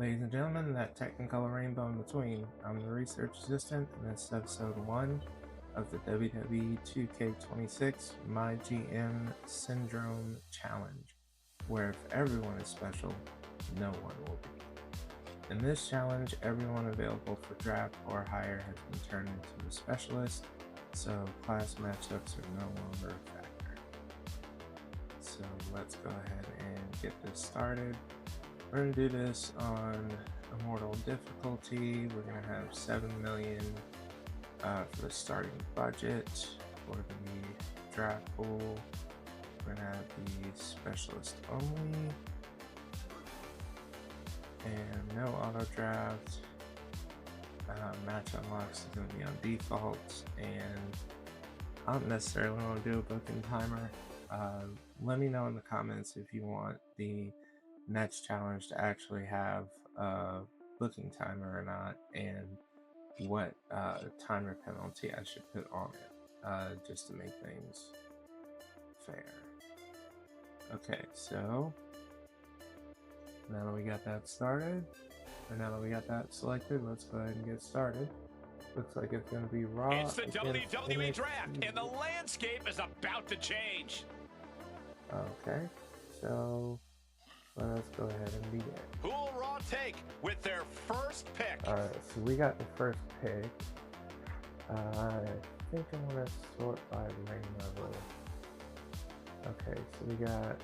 Ladies and gentlemen, that technicolor rainbow in between, I'm the research assistant, and this is episode 1 of the WWE 2K26 MyGM Syndrome Challenge, where if everyone is special, no one will be. In this challenge, everyone available for draft or hire has been turned into a specialist, so class matchups are no longer a factor. So let's go ahead and get this started. We're going to do this on Immortal difficulty. We're going to have 7 million for the starting budget for the draft pool. We're going to have the Specialist Only and no auto draft. Match unlocks is going to be on default, and I don't necessarily want to do a booking timer. Let me know in the comments if you want the next challenge to actually have a booking timer or not, and what timer penalty I should put on it, just to make things fair. Okay, so now that we got that started, or now that we got that selected, let's go ahead and get started. Looks like it's going to be Raw. It's the WWE Draft, and the landscape is about to change. Okay, so let's go ahead and begin. Who will Raw take with their first pick? Alright, so we got the first pick. I think I want to sort by ring level. Okay, so we got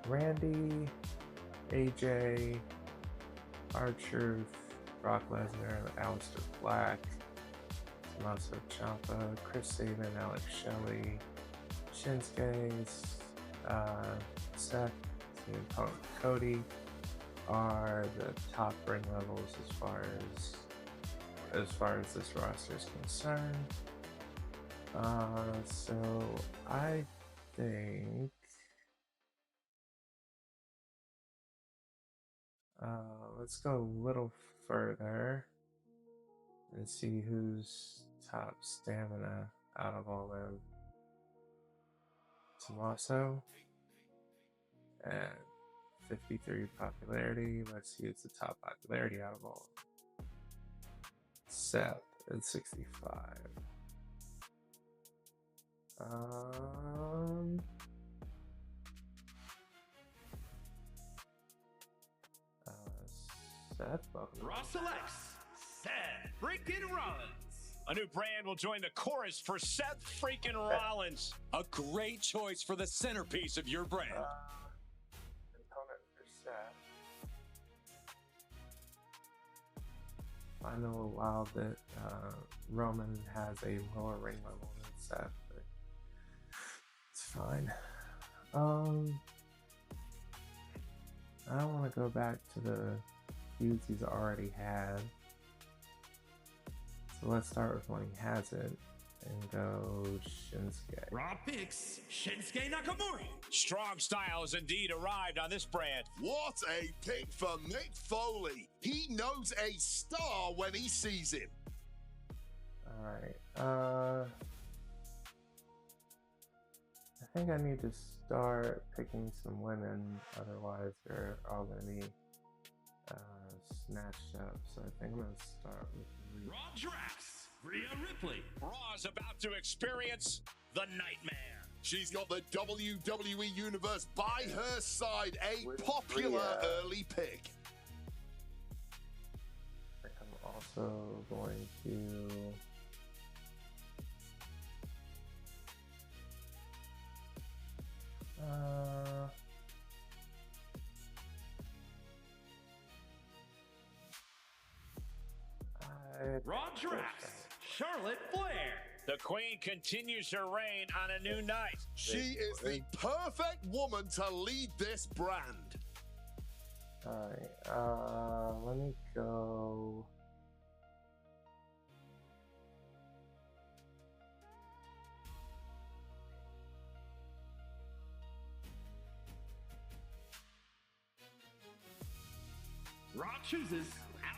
Randy, AJ, R-Truth, Brock Lesnar, Aleister Black, Tommaso Ciampa, Chris Sabin, Alex Shelley, Shinsuke, Seth, CM Punk, Cody are the top ring levels as far as this roster is concerned. So I think let's go a little further and see who's top stamina out of all them. Tommaso at 53 popularity. Let's see who's the top popularity out of all. Seth at 65. Seth, welcome. Raw selects Seth freaking Rollins. A new brand will join the chorus for Seth freaking Rollins. A great choice for the centerpiece of your brand. Component for Seth. I know a little wild that Roman has a lower ring level than Seth, but it's fine. I don't want to go back to the feuds he's already had. So let's start with when he hasn't and go Shinsuke. Raw picks Shinsuke Nakamura. Strong style has indeed arrived on this brand. What a pick for Mick Foley. He knows a star when he sees him. Alright, I think I need to start picking some women, otherwise they're all going to be snatched up. So I think I'm going to start with Raw drafts Rhea Ripley. Raw's about to experience the Nightmare. She's got the WWE Universe by her side, a With popular Rhea. early pick. I'm also going to Raw drafts Charlotte Flair. The Queen continues her reign on a new night. She is the perfect woman to lead this brand. Alright, let me go. Raw chooses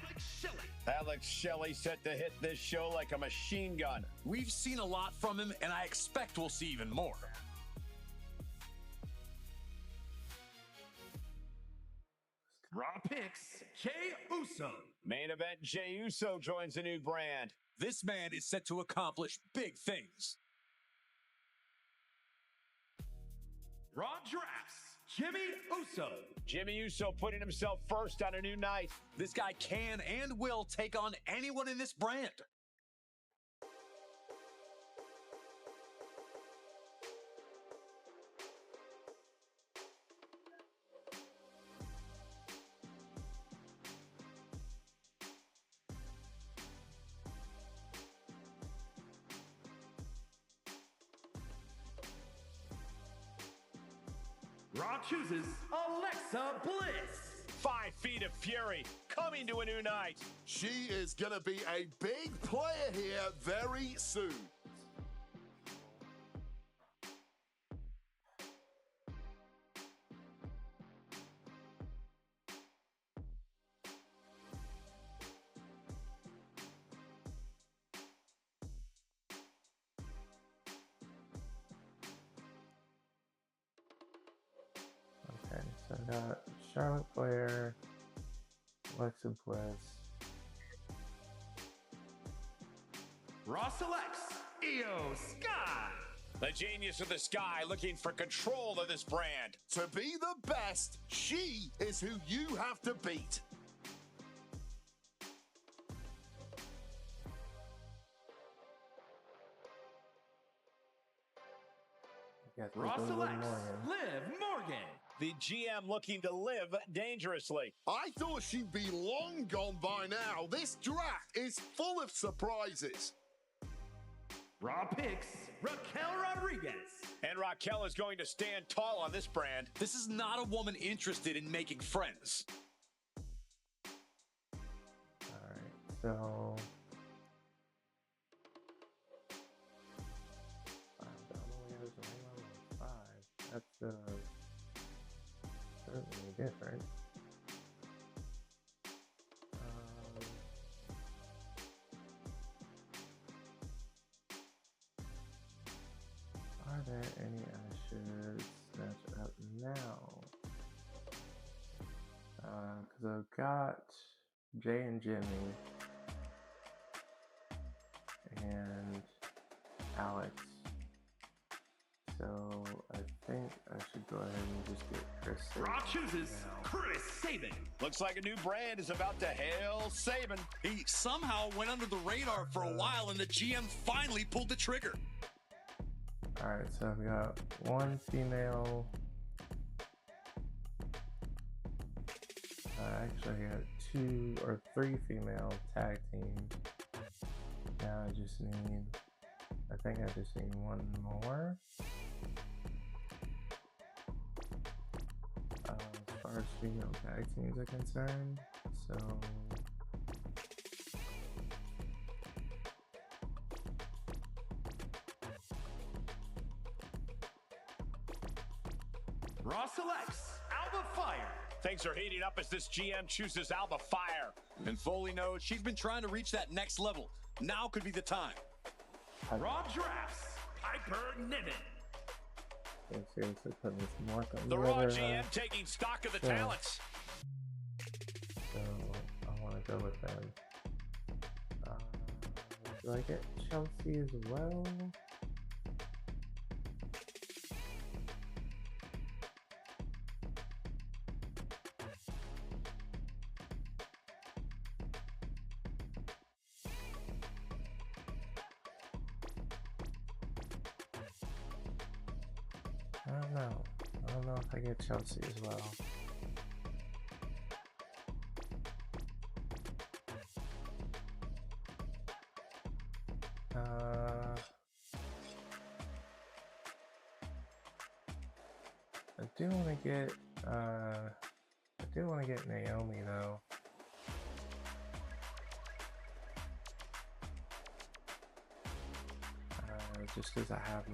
Alex Shelley. Alex Shelley set to hit this show like a machine gun. We've seen a lot from him, and I expect we'll see even more. Raw picks, Jey Uso. Main event, Jey Uso joins a new brand. This man is set to accomplish big things. Raw drafts, Jimmy Uso. Jimmy Uso putting himself first on a new night. This guy can and will take on anyone in this brand. Raw chooses Alexa Bliss. 5 feet of fury coming to a new night. She is going to be a big player here very soon. Okay, so I got Charlotte Flair, Alexa Bliss. Raw selects Io Sky. The genius of the sky looking for control of this brand. To be the best, she is who you have to beat. Raw selects Liv Morgan. The GM looking to live dangerously. I thought she'd be long gone by now. This draft is full of surprises. Raw picks Raquel Rodriguez. And Raquel is going to stand tall on this brand. This is not a woman interested in making friends. Alright, so that's certainly different. Are there any I should snatch up now? Because I've got Jay and Jimmy and Alex. So I think I should go ahead and just get Chris Sabin. Raw chooses Chris Sabin. Looks like a new brand is about to hail Sabin. He somehow went under the radar for a while, and the GM finally pulled the trigger. Alright, so I've got one female. I actually got 2 or 3 female tag teams. Now I just need, I think I just need one more. As far as female tag teams are concerned, so Raw selects Alba Fire. Things are heating up as this GM chooses Alba Fire. And Foley knows she's been trying to reach that next level. Now could be the time. Raw drafts Piper Niven. Seriously putting some work on The the Raw other, GM taking stock of the yeah. talents. So I want to go with them. Do I get Chelsea as well? I don't know. I don't know if I get Chelsea as well. I do want to get Naomi though. Just because I have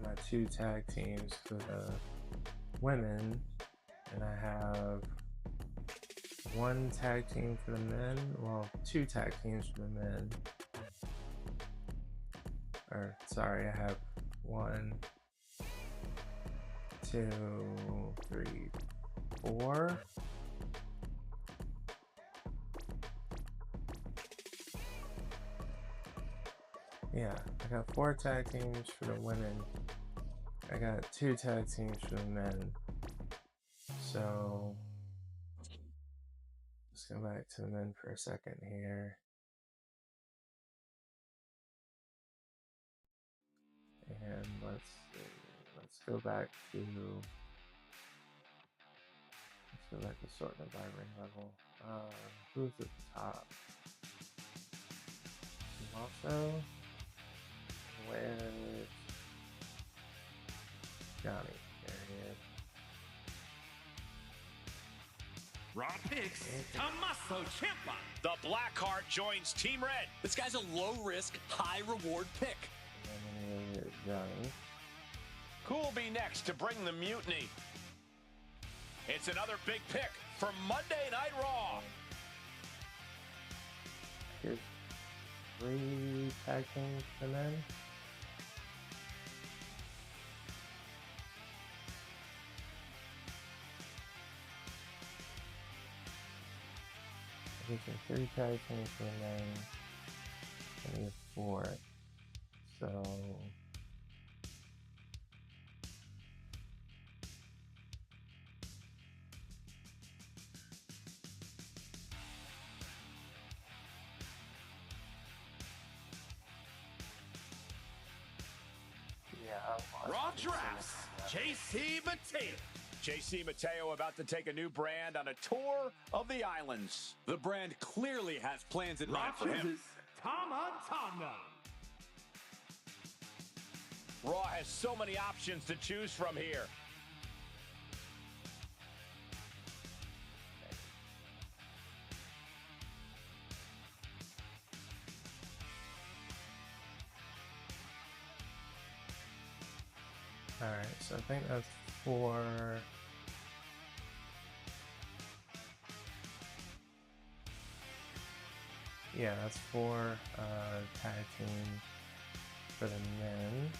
my two tag teams for the women, and I have one tag team for the men. Well, 2 tag teams for the men. Or sorry, I have one 2, 3, 4. Yeah, I got 4 tag teams for the women. I got 2 tag teams for the men. So let's go back to the men for a second here. And let's see. Let's go back to sorting by ring level. Who's at the top? Also, where's Johnny? There he is. Raw picks, Tommaso Ciampa. The Blackheart joins Team Red. This guy's a low-risk, high-reward pick. And then Johnny. Who'll be next to bring the mutiny? It's another big pick for Monday Night Raw. Here's 3 tag teams for men. These are 3 tag teams for men. And these 4. So Raw drafts, JC Mateo. JC Mateo about to take a new brand on a tour of the islands. The brand clearly has plans in Raw mind for him. chooses Tama Tonga. Raw has so many options to choose from here. alright, so I think that's 4. Yeah, that's 4 tag teams for the men.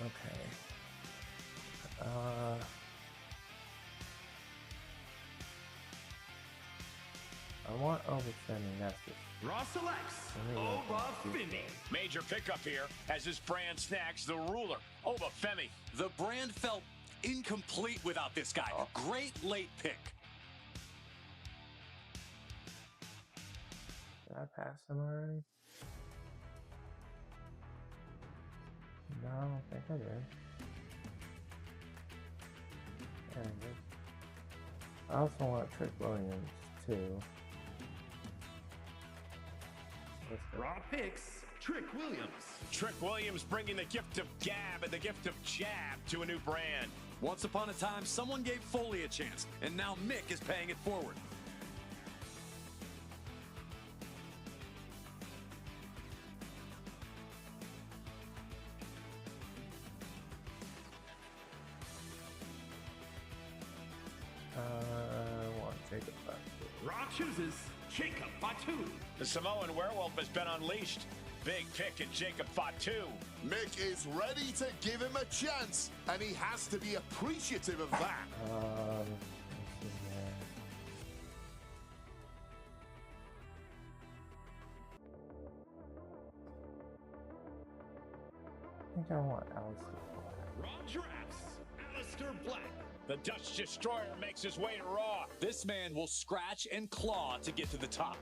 Okay. I want overspending, that's it. Raw selects Obafemi. Major pickup here as this brand snacks the ruler, Obafemi. The brand felt incomplete without this guy. Great late pick. Did I pass him already? No, I don't think I did. There it is. I also want Trick Williams, too. Let's go. Raw picks, Trick Williams. Trick Williams bringing the gift of gab and the gift of jab to a new brand. Once upon a time, someone gave Foley a chance, and now Mick is paying it forward. I want Jacob back. Raw chooses Jacob Fatu. The Samoan werewolf has been unleashed. Big pick at Jacob Fatu. Mick is ready to give him a chance, and he has to be appreciative of that. Let's see here. I think I want Alistair Black. Raw drafts, Aleister Black. The Dutch Destroyer makes his way to Raw. This man will scratch and claw to get to the top.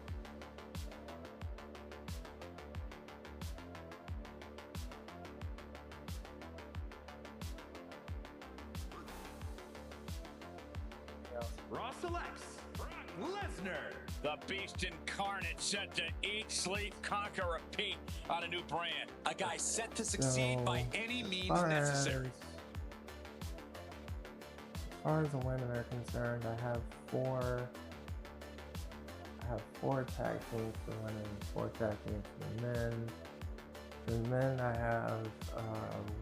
Raw selects Brock Lesnar. The Beast Incarnate set to eat, sleep, conquer, repeat on a new brand. A guy set to succeed by any means necessary. As far as the women are concerned, I have 4 tag teams for women, 4 tag teams for the men. For the men, I have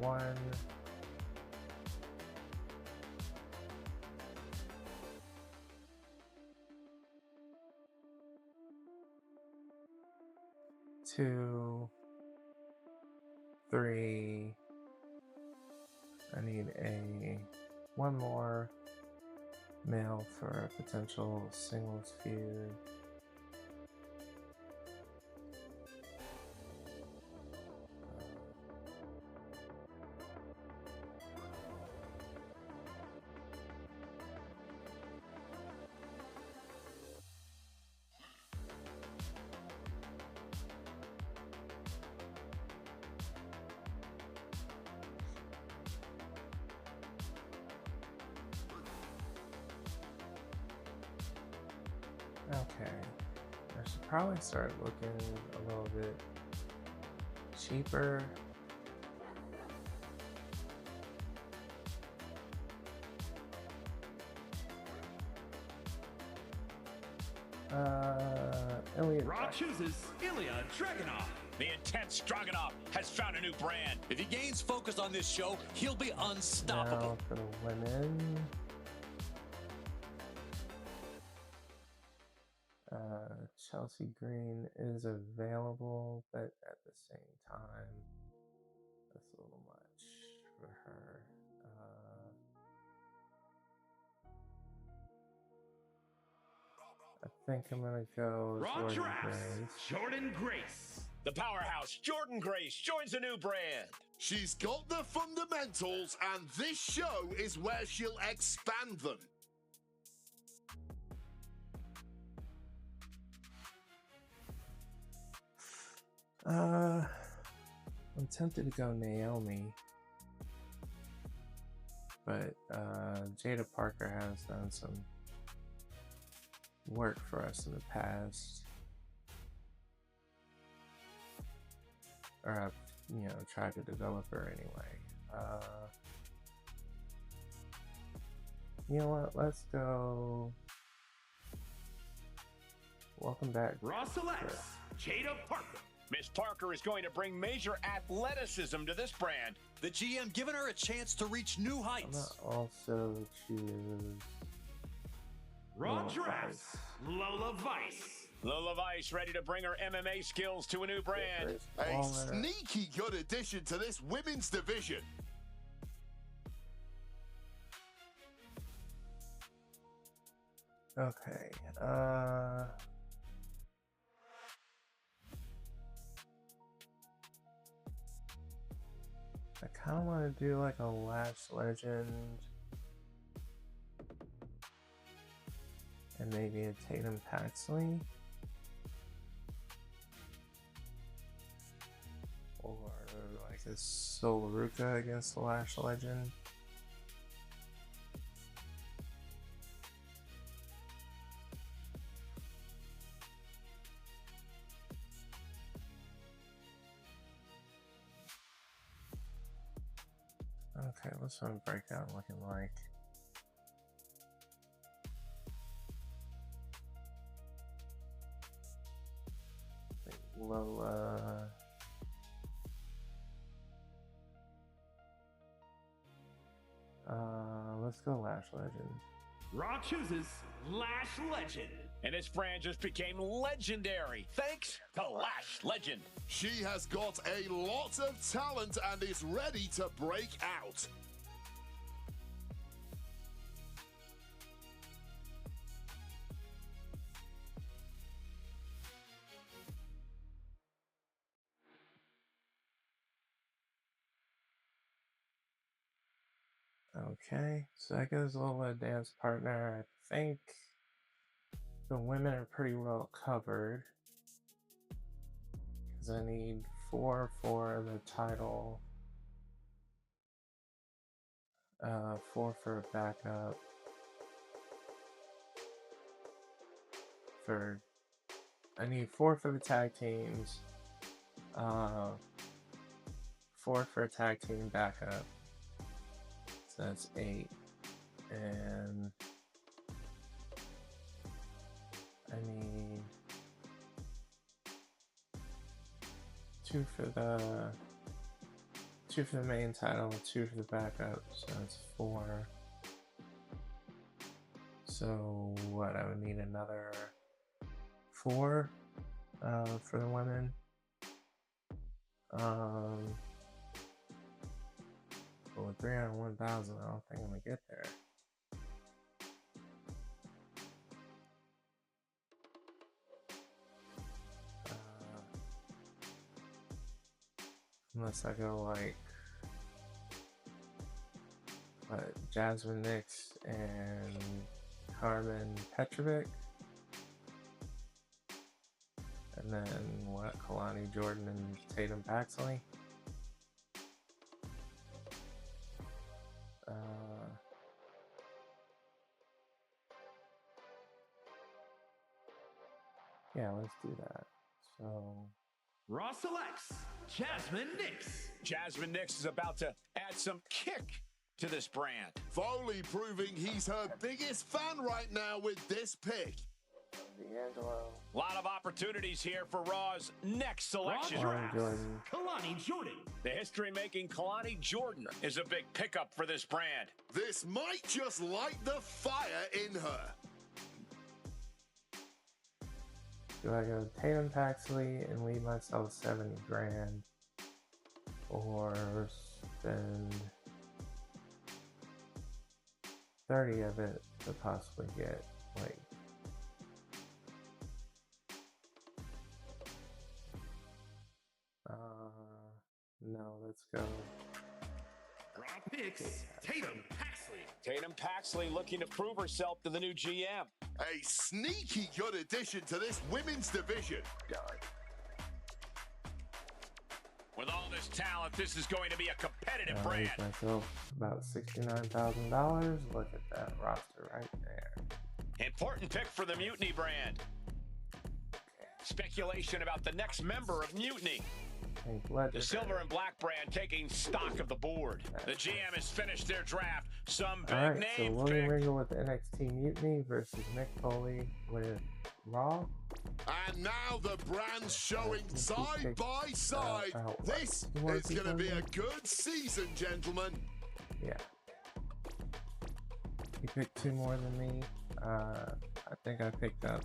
1, 2, 3, I need one more male for a potential singles feud. Okay, I should probably start looking a little bit cheaper. Elliot. Raw chooses Ilya Dragunov. The intense Dragunov has found a new brand. If he gains focus on this show, he'll be unstoppable. Now for the women. Chelsea Green is available, but at the same time, that's a little much for her. I think I'm gonna go Raw Jordan drafts Grace. Jordan Grace. The powerhouse Jordan Grace joins a new brand. She's got the fundamentals, and this show is where she'll expand them. I'm tempted to go Naomi, but Jada Parker has done some work for us in the past, or I've tried to develop her anyway. You know what? Let's go. Welcome back. Raw selects Jada Parker. Miss Parker is going to bring major athleticism to this brand. The GM giving her a chance to reach new I'm heights. gonna also choose Raw Lola drafts Lola Vice. Lola Vice ready to bring her MMA skills to a new brand. A sneaky good addition to this women's division. Okay, I kind of want to do like a Lash Legend and maybe a Tatum Paxley, or like a Sol Ruka against the Lash Legend. Okay, what's my breakout looking like? I think Lola. Let's go Lash Legend. Raw chooses Lash Legend. And this brand just became legendary thanks to Lash Legend. She has got a lot of talent and is ready to break out. Okay, so that goes Lola dance partner. I think the women are pretty well covered because I need 4 for the title, 4 for a backup, I need 4 for the tag teams, 4 for a tag team backup. So that's 8, and I need 2 for the main title, 2 for the backup, so that's 4. So what, I would need another 4 for the women. but with 301,000, I don't think I'm gonna get there. Unless I go like Jasmine Nix and Carmen Petrovic. And then what? Kalani Jordan and Tatum Paxley. Yeah, let's do that. So Raw selects Jasmine Nix. Jasmine Nix is about to add some kick to this brand. Foley proving he's her biggest fan right now with this pick. D'Angelo. A lot of opportunities here for Raw's next selection. Raw Kalani drafts Jordan. Kalani Jordan. The history-making Kalani Jordan is a big pickup for this brand. This might just light the fire in her. Do I go Tatum Paxley and leave myself 70 grand, or spend 30 of it to possibly get like no, let's go. Raw picks Tatum Paxley. Tatum Paxley looking to prove herself to the new GM. A sneaky good addition to this women's division. With all this talent, this is going to be a competitive I'll brand. leave myself about $69,000. Look at that roster right there. Important pick for the Mutiny brand. Speculation about the next member of Mutiny. The silver and black brand taking stock of the board. The GM has finished their draft. Some big Alright, so names William picked. Regal with the NXT Mutiny versus Mick Foley with Raw. And now the brands showing side by side. This is going to be a good season, gentlemen. Yeah. He picked two more than me. I think I picked up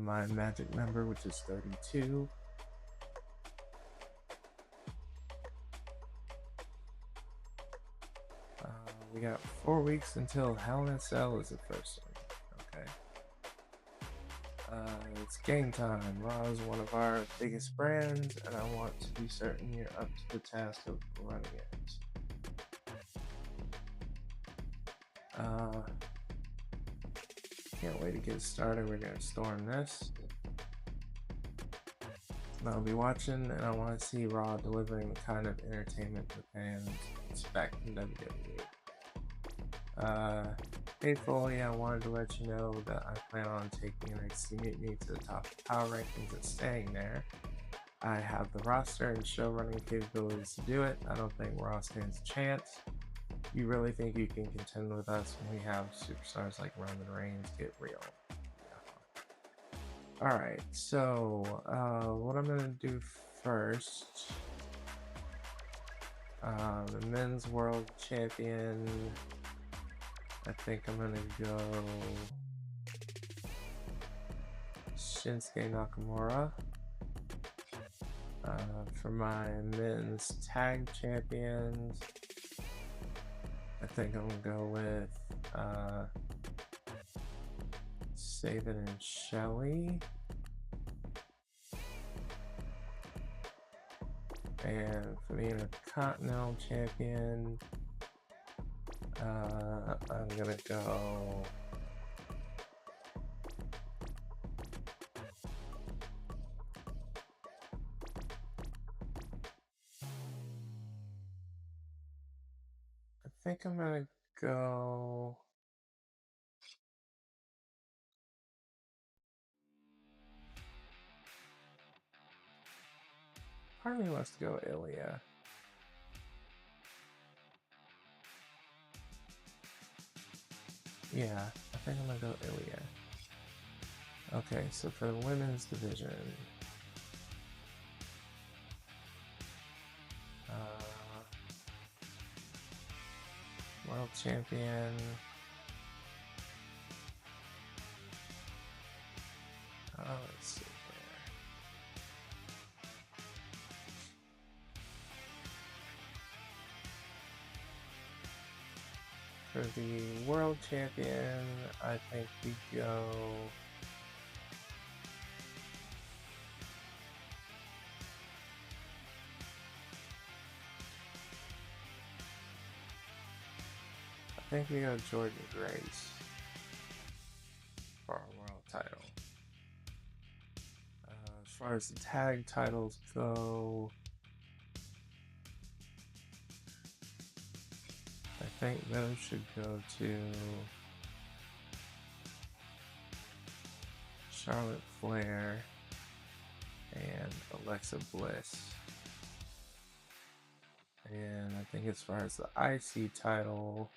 my Magic member, which is 32. We got 4 weeks until Hell in a Cell is the first one. Okay. It's game time. Raw is one of our biggest brands, and I want to be certain you're up to the task of running it. Can't wait to get started. We're gonna storm this. I'll be watching, and I want to see Raw delivering the kind of entertainment the fans expect from WWE. Hey Foley, I wanted to let you know that I plan on taking NXT Mutiny to the top of power rankings and staying there. I have the roster and show running capabilities to do it. I don't think Raw stands a chance. You really think you can contend with us when we have superstars like Roman Reigns? Get real. Yeah. Alright, so what I'm gonna do first, the men's world champion, I think I'm gonna go Shinsuke Nakamura. For my men's tag champions, I think I'm gonna go with Sabin and Shelley. And for being a Continental champion, I'm gonna go I think I'm gonna go part of me wants to go Ilya. Yeah, I think I'm gonna go Ilya. Okay, so for the women's division, world champion, let's see here. For the world champion, I think we go Jordan Grace for our world title. As far as the tag titles go, I think those should go to Charlotte Flair and Alexa Bliss. And I think as far as the IC title,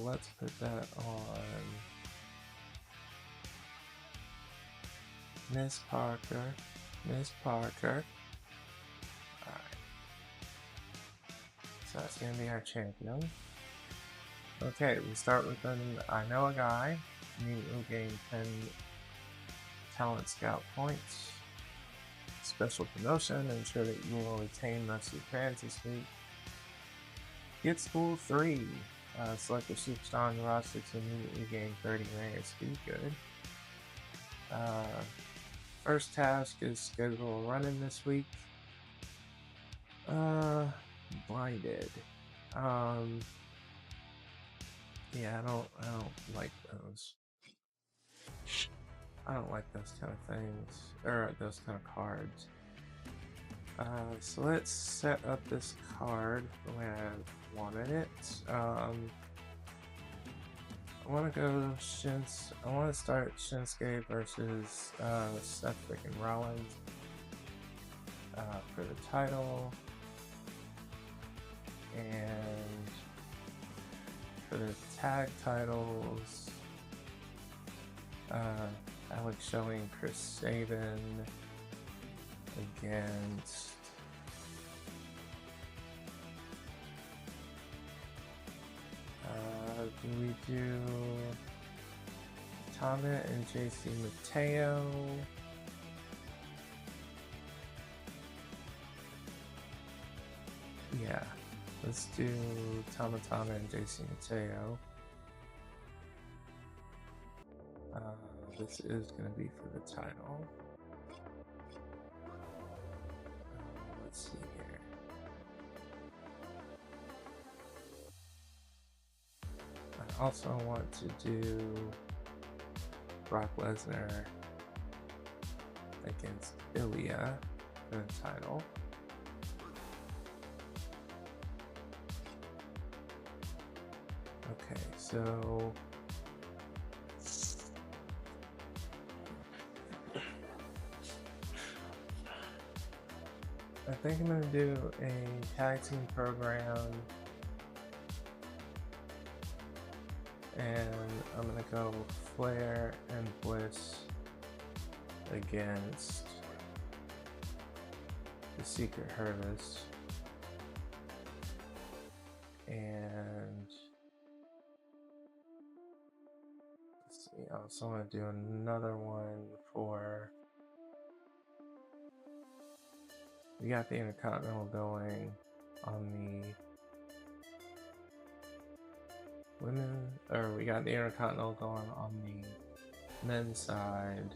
let's put that on Miss Parker. Alright. So that's gonna be our champion. Okay, we start with an I Know a Guy. Immediately gain 10 talent scout points. Special promotion, ensure that you will retain most of your fans this week. Get School 3. Select a superstar on the roster to immediately gain 30 rare speed. Good. First task is schedule a run-in this week. Blinded. Yeah, I don't like those. I don't like those kind of things, or those kind of cards. So let's set up this card the way I wanted it. I want to start Shinsuke versus Seth freaking Rollins for the title, and for the tag titles, Alex Shelley and Chris Sabin against do we do Tama and JC Mateo? Yeah, let's do Tama and JC Mateo. This is going to be for the title. Let's see here. I also want to do Brock Lesnar against Ilya for the title. Okay, so I think I'm going to do a tag team program, and I'm going to go Flair and Bliss against the Secret Hervis, and let's see, I also want to do another one for, we got the Intercontinental going on the women, or we got the Intercontinental going on the men's side.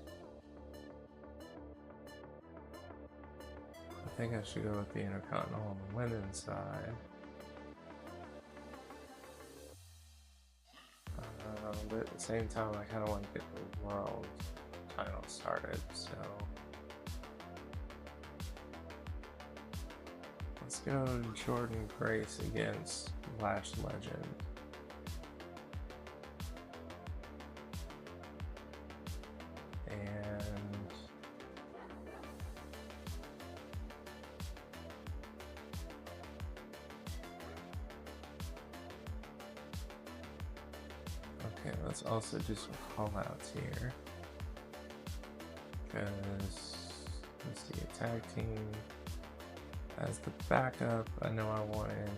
I think I should go with the Intercontinental on the women's side. But at the same time, I kind of want to get the world title started, so let's go Jordan Grace against Lash Legend. And okay, let's also do some call outs here, because let's see, a tag team. As the backup, I know I wanted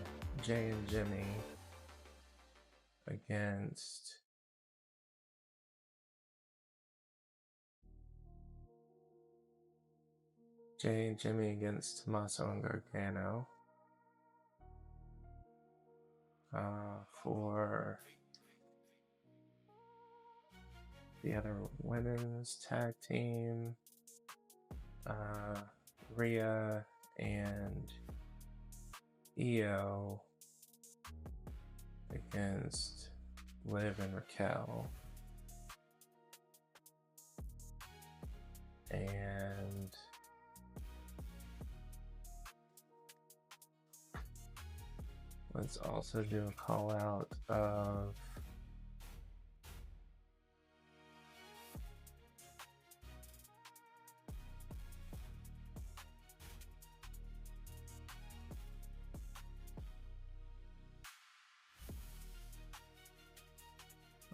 Jay and Jimmy against Jay and Jimmy against Tommaso and Gargano. For the other women's tag team, Rhea and Io against Liv and Raquel. And let's also do a call out of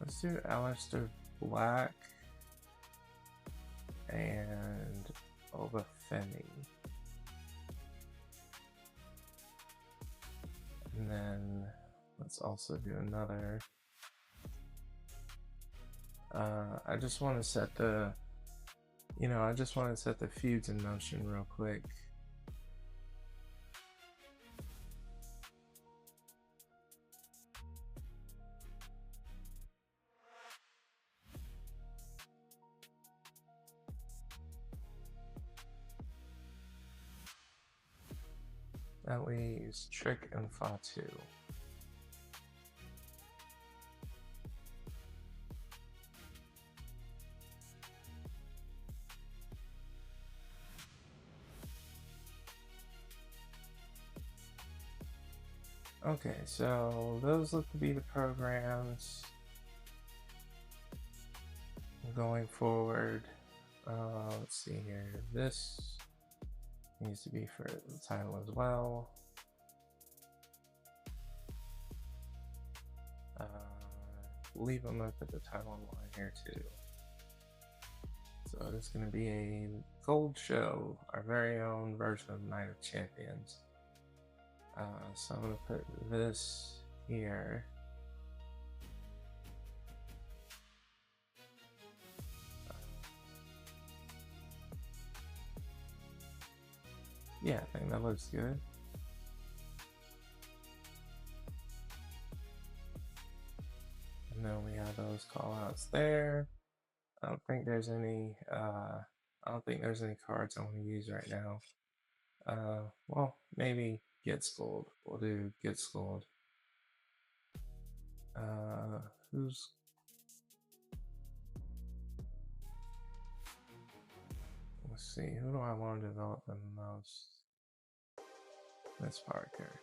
let's do Aleister Black and Obafemi. And then let's also do another. I just want to set the, I just want to set the feuds in motion real quick. That leaves Trick and Fatu. Okay, so those look to be the programs going forward. Let's see here. This needs to be for the title as well. Leave them up at the title line here too. So it's going to be a gold show, our very own version of Night of Champions. So I'm going to put this here. Yeah, I think that looks good. And then we have those call outs there. I don't think there's any cards I want to use right now. Well, maybe Get Schooled. We'll do Get Schooled. Let's see, who do I want to develop the most? Miss Parker.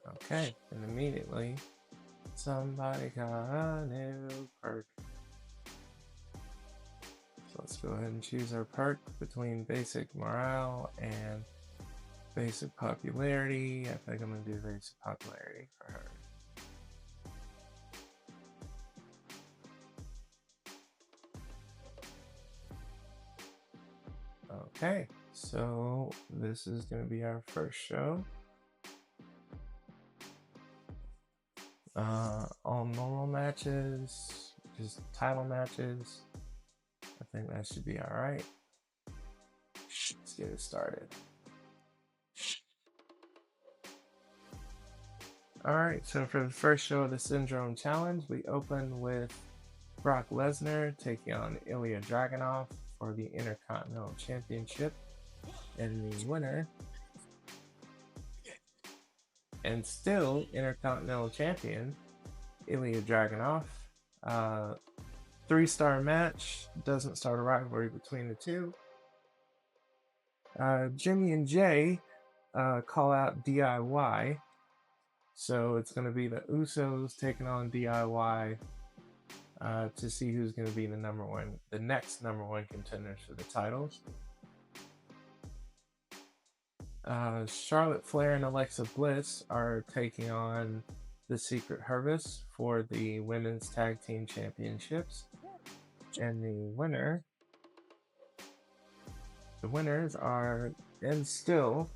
Okay, and immediately somebody got a new perk. So let's go ahead and choose our perk between basic morale and basic popularity. I think I'm gonna do basic popularity for her. Okay, so this is going to be our first show. All normal matches, just title matches. I think that should be alright. Let's get it started. Alright, so for the first show of the Syndrome Challenge, we open with Brock Lesnar taking on Ilya Dragunov for the Intercontinental Championship, and the winner, and still Intercontinental Champion, Ilya Dragunov. 3-star match, doesn't start a rivalry between the two. Jimmy and Jay call out DIY, so it's going to be the Usos taking on DIY. To see who's going to be the next number one contenders for the titles. Charlotte Flair and Alexa Bliss are taking on the Secret Harvest for the Women's Tag Team Championships. And the winners are, and still,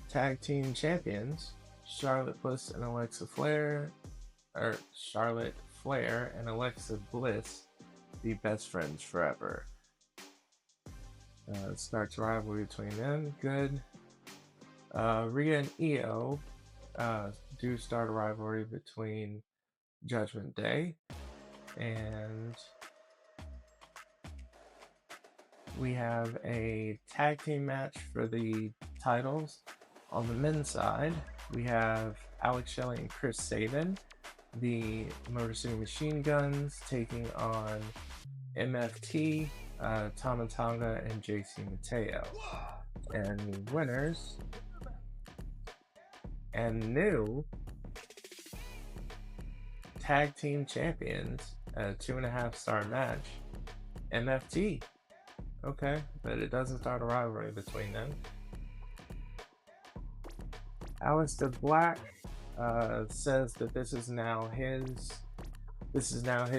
Tag Team Champions, Charlotte Bliss and Alexa Flair, or Charlotte Flair and Alexa Bliss, be best friends forever. Starts a rivalry between them. Good. Rhea and Io do start a rivalry between Judgment Day, and we have a tag team match for the titles. On the men's side, we have Alex Shelley and Chris Sabin, the Motor City Machine Guns, taking on MFT, Tama Tonga, and JC Mateo. And the winners and new tag team champions, a 2.5-star match, MFT. Okay, but it doesn't start a rivalry between them. Aleister Black says that this is now his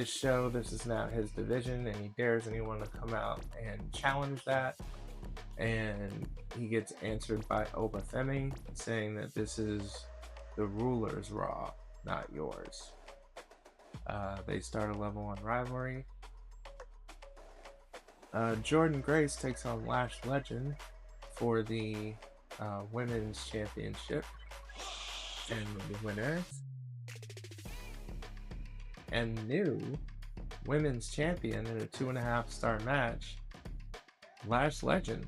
show, this is now his division, and he dares anyone to come out and challenge that. And he gets answered by Obafemi, saying that this is the ruler's Raw, not yours. They start a level 1 rivalry. Jordan Grace takes on Lash Legend for the Women's Championship. And the winners and new Women's Champion in a 2.5-star match, Lash Legend.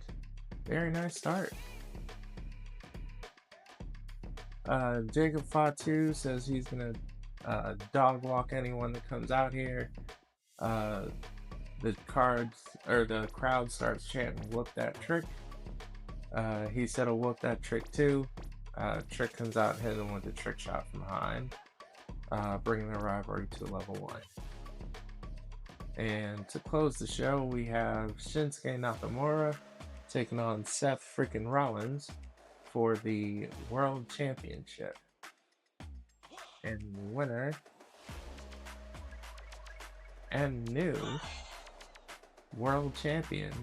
Very nice start. Jacob Fatu says he's gonna dog walk anyone that comes out here. The crowd starts chanting "Whoop that trick." He said he'll whoop that trick too. Trick comes out and hits him with a trick shot from behind, bringing the rivalry to level 1. And to close the show, we have Shinsuke Nakamura taking on Seth freaking Rollins for the World Championship. And the winner and new World Champion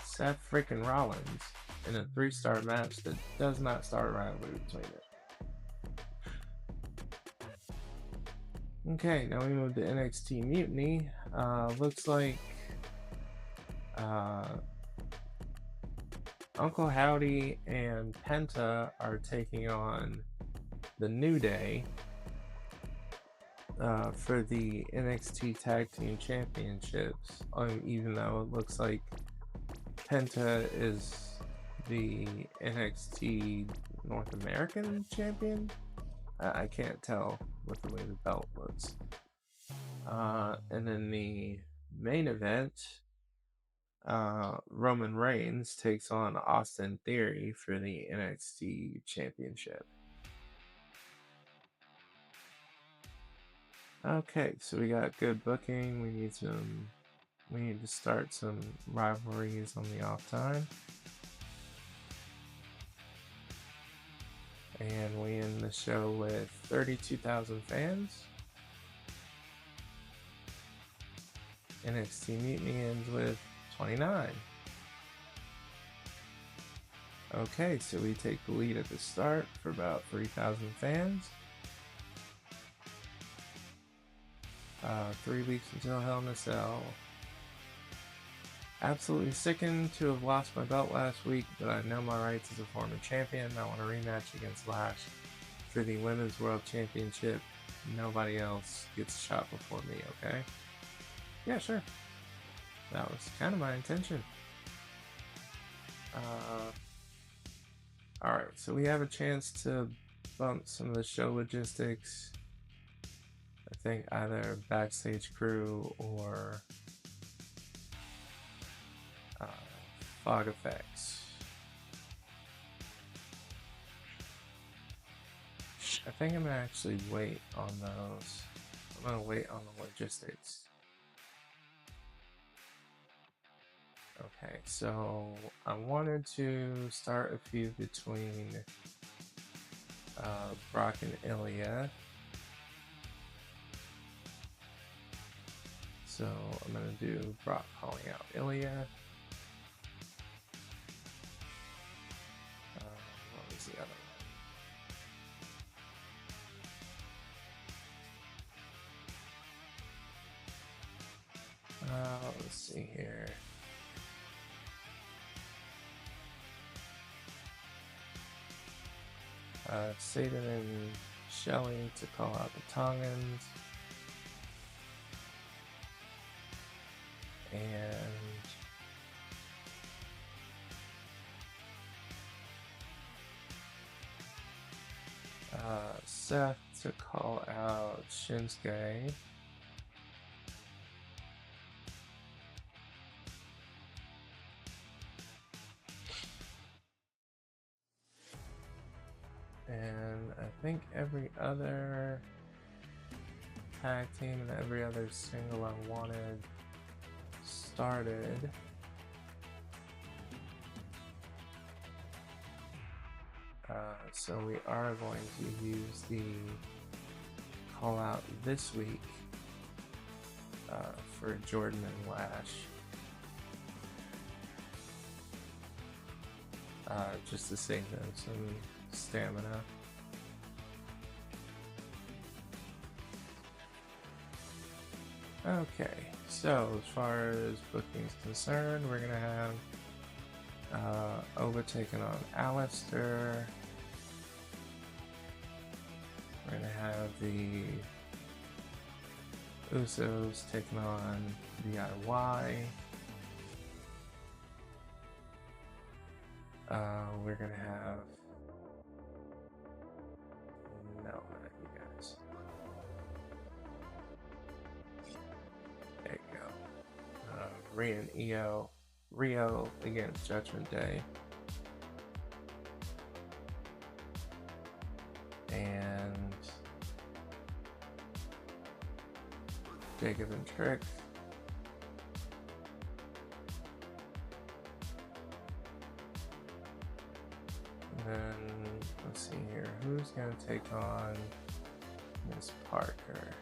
Seth freaking Rollins in a 3-star match that does not start a rivalry between it. Okay, now we move to NXT Mutiny. Looks like Uncle Howdy and Penta are taking on the New Day for the NXT Tag Team Championships, even though it looks like Penta is the NXT North American champion. I can't tell with the way the belt looks. And then the main event, Roman Reigns takes on Austin Theory for the NXT Championship. Okay, so we got good booking. We need to start some rivalries on the off time. And we end the show with 32,000 fans. NXT Mutiny ends with 29. Okay, so we take the lead at the start for about 3,000 fans. 3 weeks until Hell in a Cell. Absolutely sickened to have lost my belt last week, but I know my rights as a former champion. I want a rematch against Lash for the Women's World Championship. Nobody else gets a shot before me, okay? Yeah, sure. That was kind of my intention. Alright, so we have a chance to bump some of the show logistics. I think either backstage crew or fog effects. I think I'm gonna actually wait on those. I'm gonna wait on the logistics. Okay, so I wanted to start a feud between Brock and Ilya. So I'm gonna do Brock calling out Ilya. What was the other one? see here. Satan and Shelley to call out the Tongans. And Seth to call out Shinsuke. And I think every other tag team and every other single I wanted started. So we are going to use the call out this week for Jordan and Lash. Just to save them some stamina. Okay, so as far as booking's concerned, we're gonna have Oba taking on Alistair. We're gonna have the Usos taking on DIY. We're gonna have no, not you guys. There you go. Rhea and Rio against Judgment Day. And Jacob and Trick. And then let's see here, who's gonna take on Miss Parker?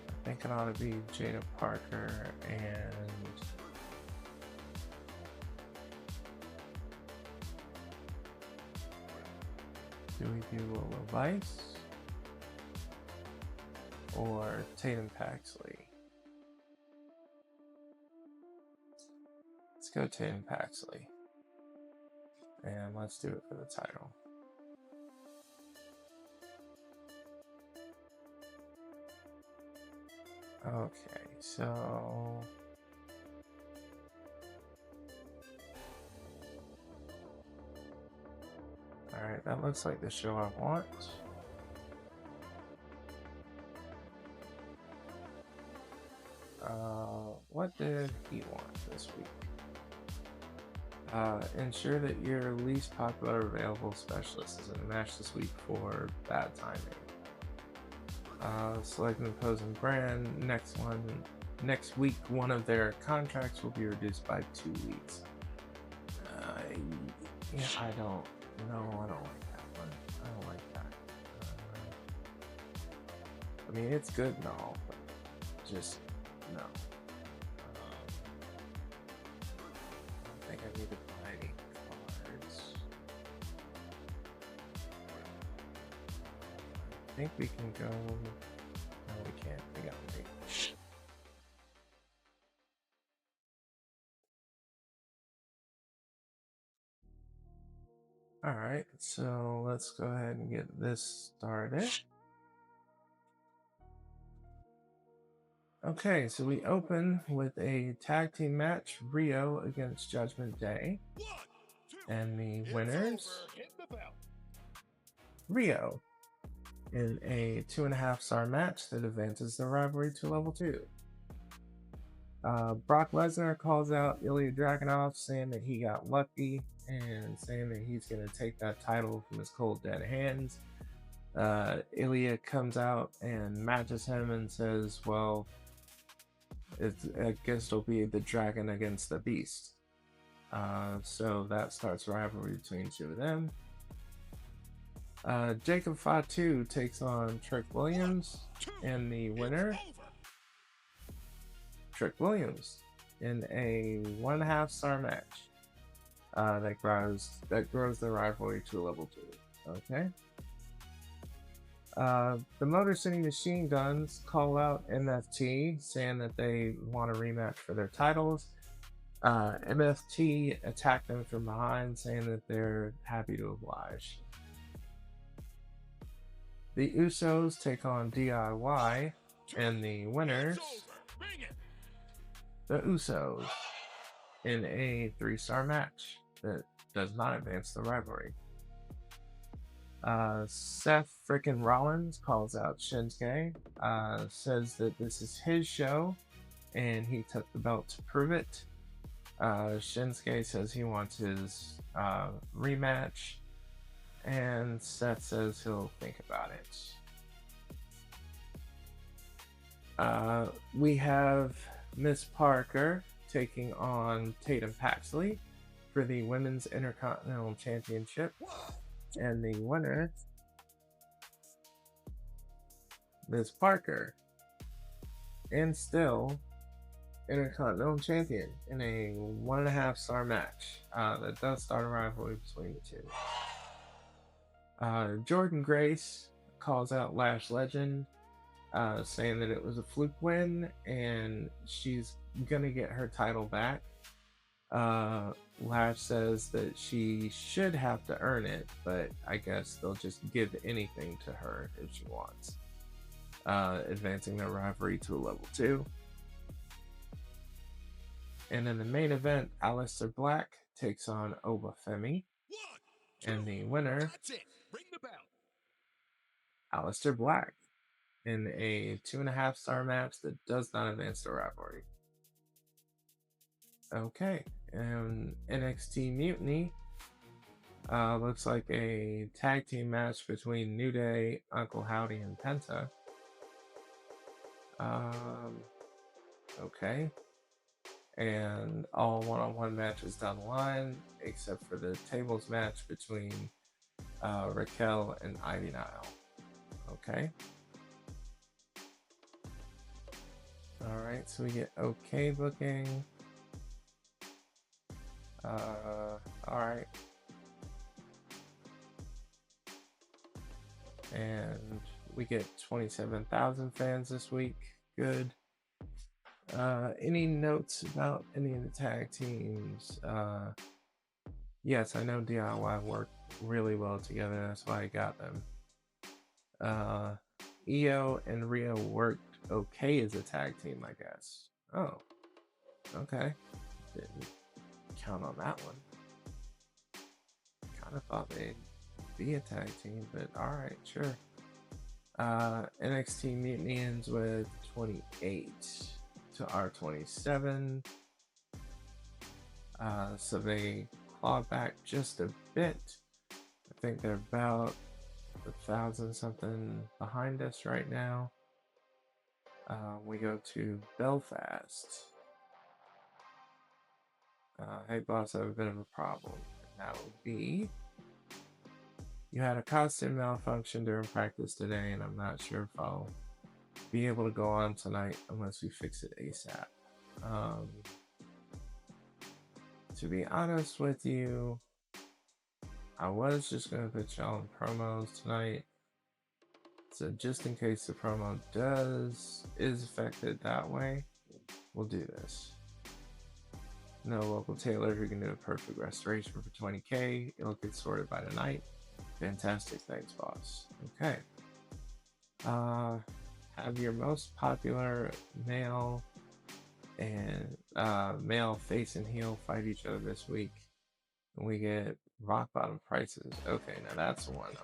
I think it ought to be Jada Parker and do we do Lola Vice or Tatum Paxley? Let's go Tatum Paxley. And let's do it for the title. Okay, so alright, that looks like the show I want. What did he want this week? Ensure that your least popular available specialist is in a match this week for bad timing. Select an opposing brand. Next week, one of their contracts will be reduced by 2 weeks. Yeah, I don't like that one. I don't like that. I mean, it's good and all, but just no. I think I need to buy any cards. I think we can go. No, we can't. We gotta wait. Alright, so let's go ahead and get this started. Okay, so we open with a tag team match, Rio against Judgment Day. And the winners, Rio, in a 2.5-star match that advances the rivalry to level 2. Brock Lesnar calls out Ilya Dragunov, saying that he got lucky and saying that he's going to take that title from his cold dead hands. Ilya comes out and matches him and says, well, I guess it'll be the dragon against the beast. So that starts a rivalry between the two of them. Jacob Fatu takes on Trick Williams, and the winner, Trick Williams, in a 1.5-star match that grows the rivalry to level 2. Okay. The Motor City Machine Guns call out MFT, saying that they want a rematch for their titles. MFT attacked them from behind, saying that they're happy to oblige. The Usos take on DIY, and the winners, the Usos, in a 3-star match that does not advance the rivalry. Seth frickin' Rollins calls out Shinsuke, says that this is his show and he took the belt to prove it. Shinsuke says he wants his rematch, and Seth says he'll think about it. We have Miss Parker taking on Tatum Paxley for the Women's Intercontinental Championship. And the winner, Miss Parker, and still Intercontinental Champion in a 1.5-star match that does start a rivalry between the two. Jordan Grace calls out Lash Legend, saying that it was a fluke win and she's gonna get her title back. Lash says that she should have to earn it, but I guess they'll just give anything to her if she wants, advancing their rivalry to a level 2. And in the main event, Aleister Black takes on Obafemi, and the winner, Aleister Black, in a 2.5-star match that does not advance the rivalry. Okay, and NXT Mutiny looks like a tag team match between New Day, Uncle Howdy, and Penta. Okay, and all one-on-one matches down the line, except for the tables match between Raquel and Ivy Nile. Okay. Alright, so we get okay booking. Alright. And we get 27,000 fans this week. Good. Any notes about any of the tag teams? Yes, I know DIY worked really well together. That's why I got them. Io and Rio worked okay as a tag team, I guess. Oh, okay. Didn't count on that one. Kind of thought they'd be a tag team, but alright, sure. NXT Mutiny ends with 28 to R27. So they claw back just a bit. I think they're about 1,000 something behind us right now. We go to Belfast. Hey boss, I have a bit of a problem. And that would be, you had a costume malfunction during practice today, and I'm not sure if I'll be able to go on tonight unless we fix it ASAP. To be honest with you, I was just going to put y'all in promos tonight. So just in case the promo is affected that way, we'll do this. No local tailor who can do a perfect restoration for 20k. It'll get sorted by tonight. Fantastic, thanks boss. Okay. Have your most popular male and male face and heel fight each other this week. And we get rock bottom prices. Okay, now that's one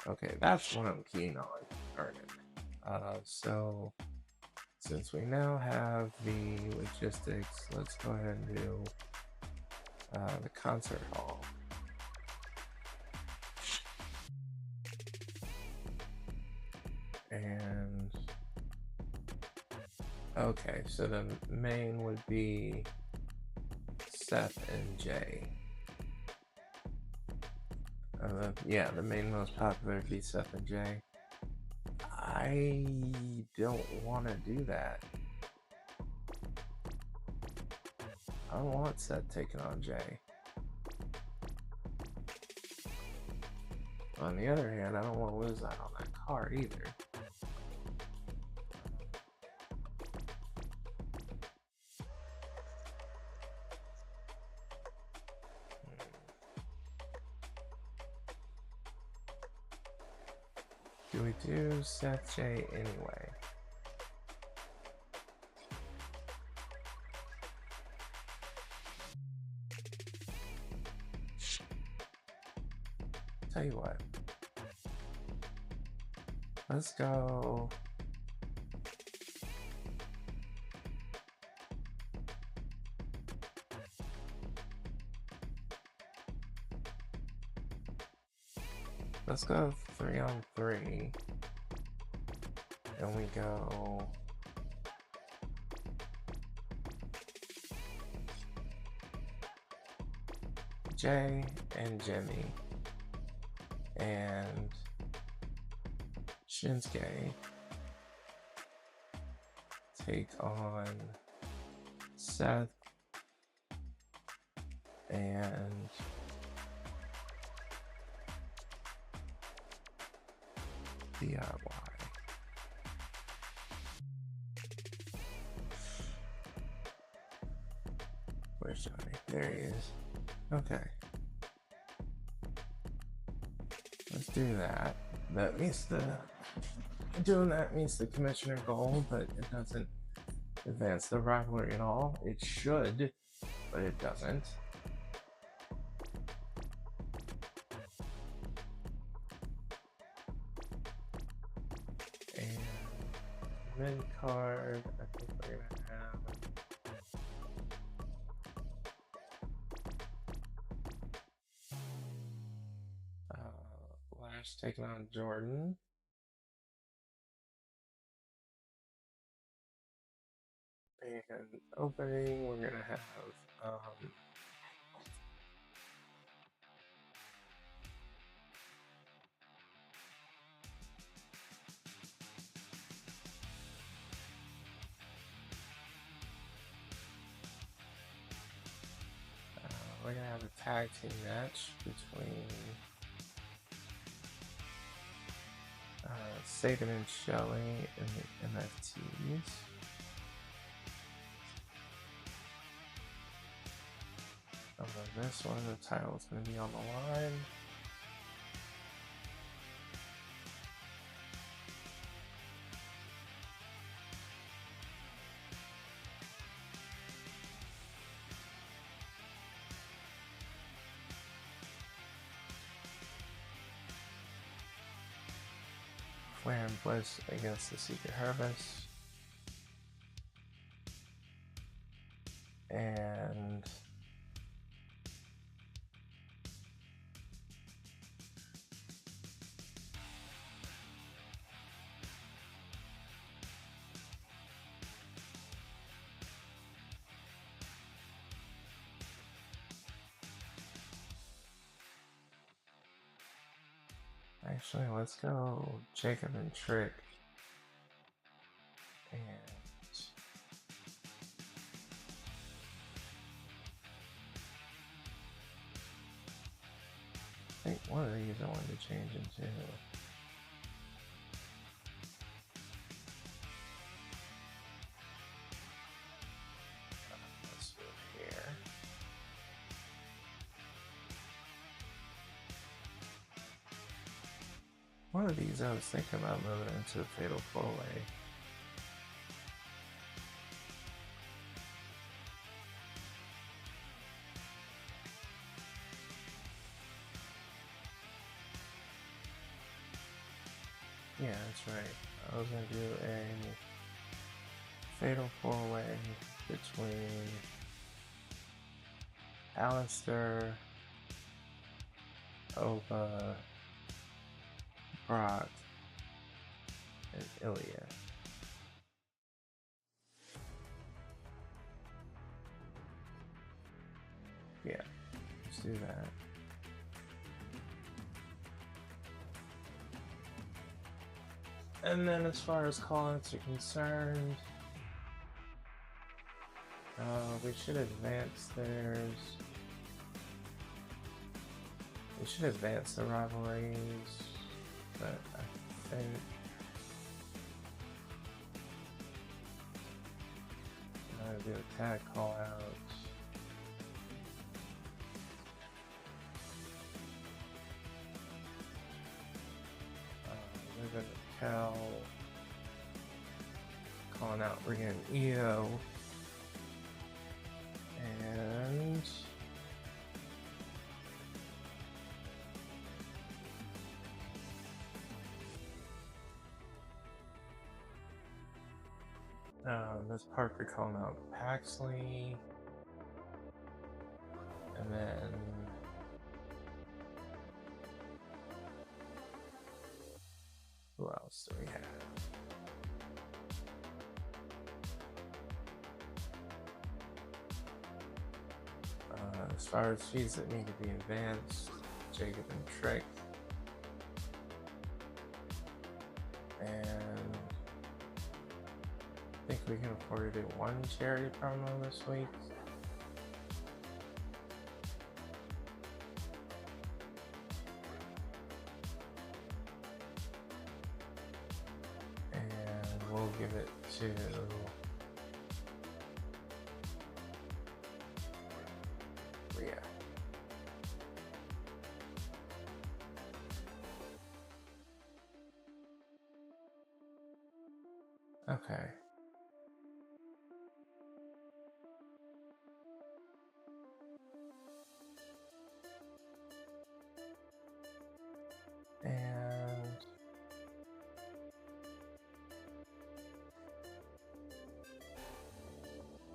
I'm keen on earning. So since we now have the logistics, let's go ahead and do the concert hall. And okay, so the main would be Seth and Jay. Yeah, the main most popular would be Seth and Jay. I don't want to do that. I don't want Seth taking on Jay. On the other hand, I don't want to lose out on that card either. Do we do Seth J anyway? Tell you what. Let's go. Let's go 3-on-3. And we go Jay and Jimmy and Shinsuke take on Seth and DIY. Where's Johnny? There he is. Okay. Let's do that. That meets the doing that meets the commissioner goal, but it doesn't advance the rivalry at all. It should, but it doesn't. And mid card, I think we're gonna have Lash taking on Jordan. And opening, we're gonna have we're gonna have a tag team match between Satan and Shelly and the MFTs. On this one, the title is going to be on the line. Flair and Bliss against the Secret Harvest. And actually, let's go Jacob and Trick. And I think one of these I wanted to change into. Let's move here. One of these I was thinking about moving into the Fatal 4-Way. Yeah, that's right. I was gonna do a Fatal 4-Way between Alistair, Oba, Brock, and Ilya. Yeah, let's do that. And then as far as call-outs are concerned, we should advance theirs. We should advance the rivalries, but I think I'm gonna do a tag call out. Living Cal calling out Rhea and Io, and Miss Parker calling out Paxley, and then who else do we have? As far as fees that need to be advanced, Jacob and Trick, and I think we can afford to do one charity promo this week. And we'll give it to Rhea. Okay. And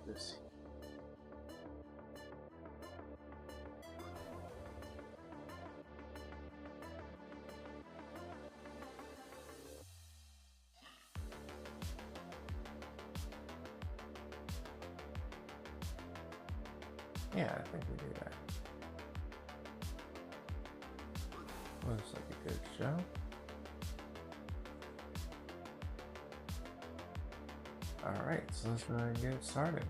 let's see. Yeah, I think we do that. Looks like a good show. Alright, so let's go ahead and get started.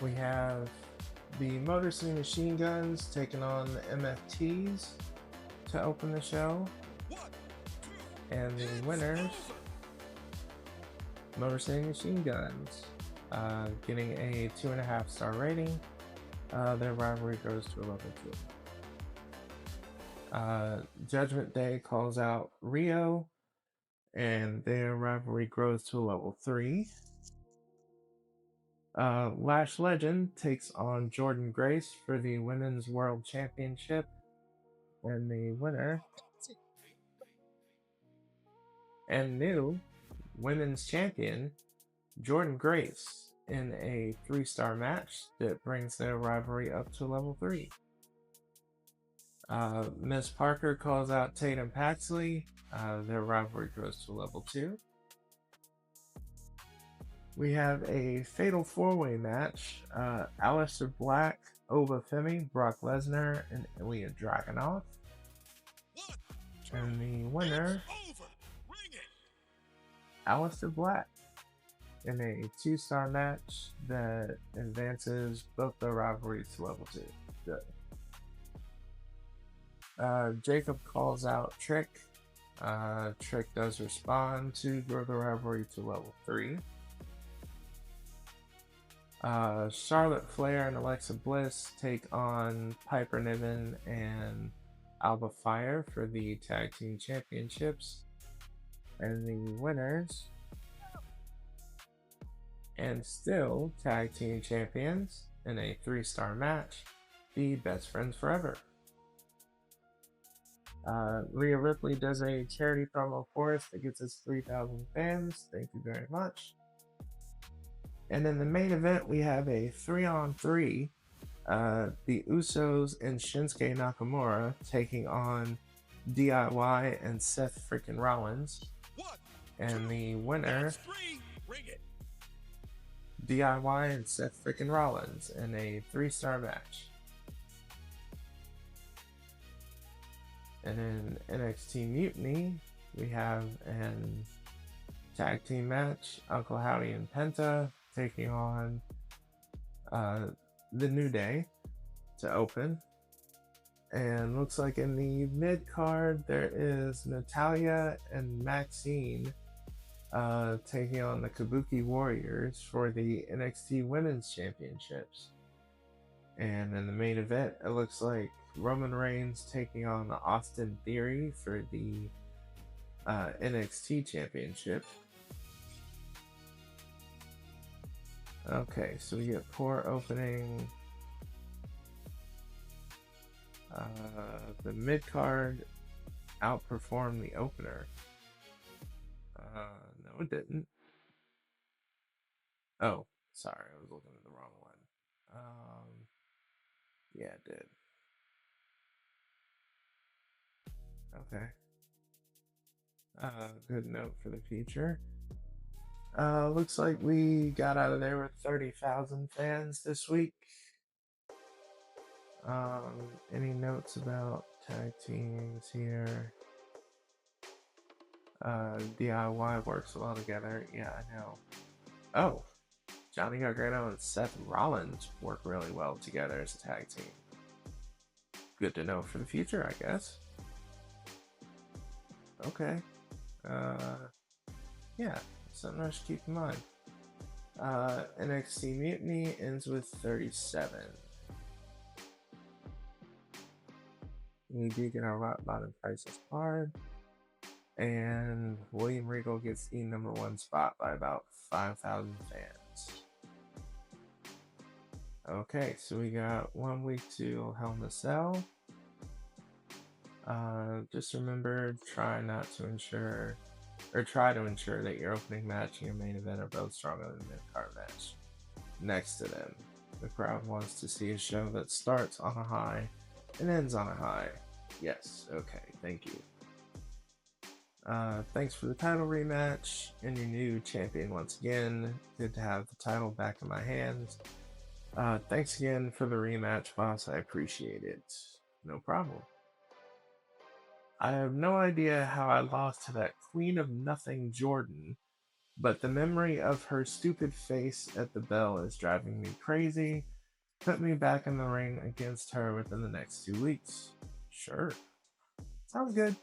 We have the Motor City Machine Guns taking on the MFTs to open the show. And the winners, Motor City Machine Guns, getting a 2.5 star rating. Their rivalry goes to a level 2. Judgment Day calls out Rio, and their rivalry grows to a level 3. Lash Legend takes on Jordan Grace for the Women's World Championship, and the winner and new Women's Champion Jordan Grace in a 3-star match that brings their rivalry up to level 3. Miss Parker calls out Tatum Paxley. Their rivalry grows to level 2. We have a fatal 4-way match. Aleister Black, Ova Femi, Brock Lesnar, and Ilya Dragunov. And the winner, Aleister Black, in a 2-star match that advances both their rivalries to level 2. Good. Jacob calls out Trick. Trick does respond to grow the rivalry to level 3. Charlotte Flair and Alexa Bliss take on Piper Niven and Alba Fire for the Tag Team Championships. And the winners, and still Tag Team Champions in a 3-star match, the Best Friends Forever. Rhea Ripley does a charity promo for us that gets us 3,000 fans. Thank you very much. And in the main event, we have a 3-on-3. The Usos and Shinsuke Nakamura taking on DIY and Seth freaking Rollins. And the winner, DIY and Seth freaking Rollins in a 3-star match. And in NXT Mutiny, we have an tag team match. Uncle Howdy and Penta taking on the New Day. to open. And looks like in the mid card there is Natalia and Maxine taking on the Kabuki Warriors for the NXT Women's Championships. And in the main event, it looks like Roman Reigns taking on Austin Theory for the NXT Championship. Okay, so we get poor opening. The mid card outperformed the opener. No, it didn't. Oh, sorry, I was looking at the wrong one. Yeah, it did. Okay. Good note for the future. Looks like we got out of there with 30,000 fans this week. Any notes about tag teams here? DIY works well together. Yeah, I know. Oh, Johnny Gargano and Seth Rollins work really well together as a tag team. Good to know for the future, I guess. Okay. Yeah, something I should keep in mind. NXT Mutiny ends with 37. We do get our rock bottom priceless card. And William Regal gets the #1 spot by about 5,000 fans. Okay, so we got 1 week to Hell in a Cell. Just remember, try to ensure that your opening match and your main event are both stronger than the mid-card match next to them. The crowd wants to see a show that starts on a high and ends on a high. Yes, okay, thank you. Thanks for the title rematch and your new champion once again. Good to have the title back in my hands. Thanks again for the rematch, boss. I appreciate it. No problem. I have no idea how I lost to that Queen of Nothing Jordan, but the memory of her stupid face at the bell is driving me crazy. Put me back in the ring against her within the next 2 weeks. Sure. Sounds good.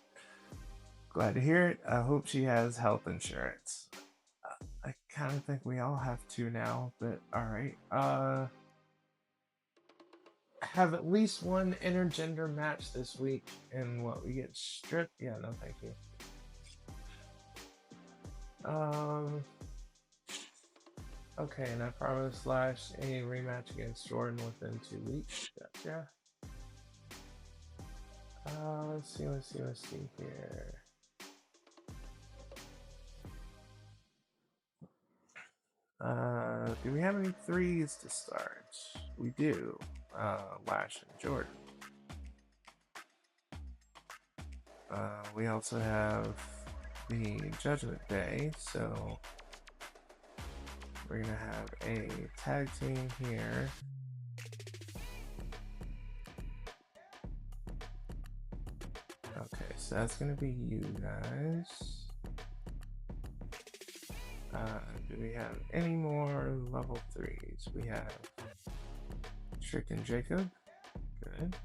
Glad to hear it. I hope she has health insurance. I kind of think we all have to now, but alright. Have at least one intergender match this week, and what we get stripped? Yeah, no thank you. Okay, and I promised Lash any rematch against Jordan within 2 weeks. Gotcha. Let's see here. Do we have any 3s to start? We do. Lash and Jordan. We also have the Judgment Day, so we're gonna have a tag team here. Okay, so that's gonna be you guys. Do we have any more level 3s? We have Trick and Jacob. Good.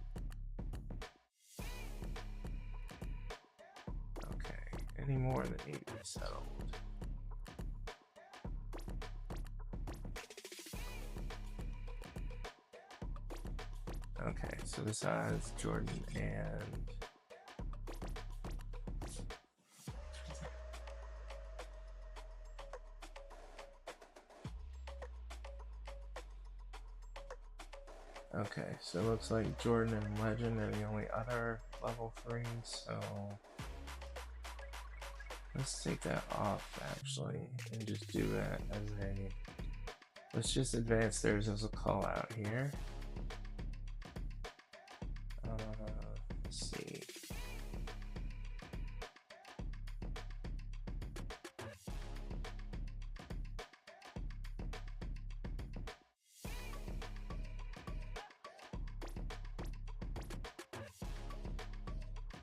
Okay, any more that need to be settled? Okay, so besides Jordan and okay, so it looks like Jordan and Legend are the only other level 3s, so let's take that off actually and just do that as a, let's just advance theirs as a call out here. Let's see.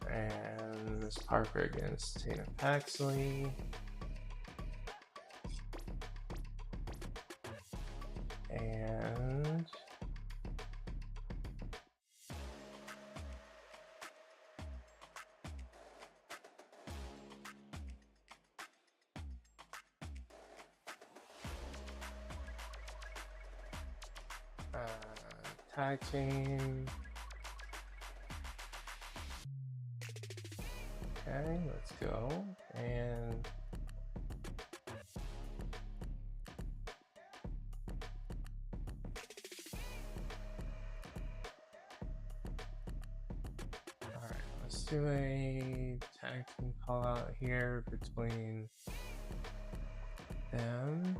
And Miss Parker against Tina Paxley. And tag team. Okay, let's go. And alright, let's do a tag team call out here between them.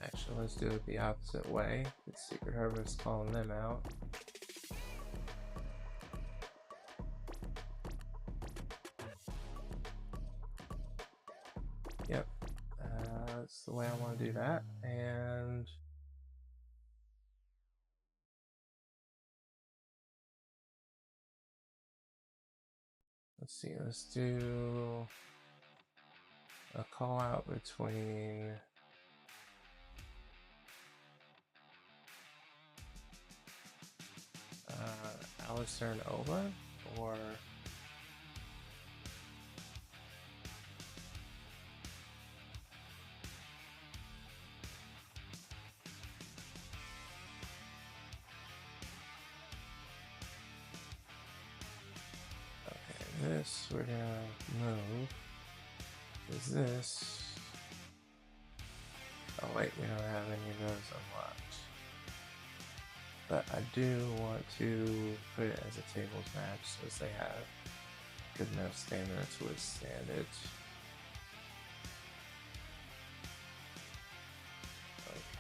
Actually, let's do it the opposite way. The Secret Harvest calling them out. Yep, that's the way I want to do that. And let's see, let's do a call out between Alistair and Ola, or this we're gonna move. Is this? Oh wait, we don't have any of those unlocked. But I do want to put it as a tables match since they have good enough stamina to withstand it.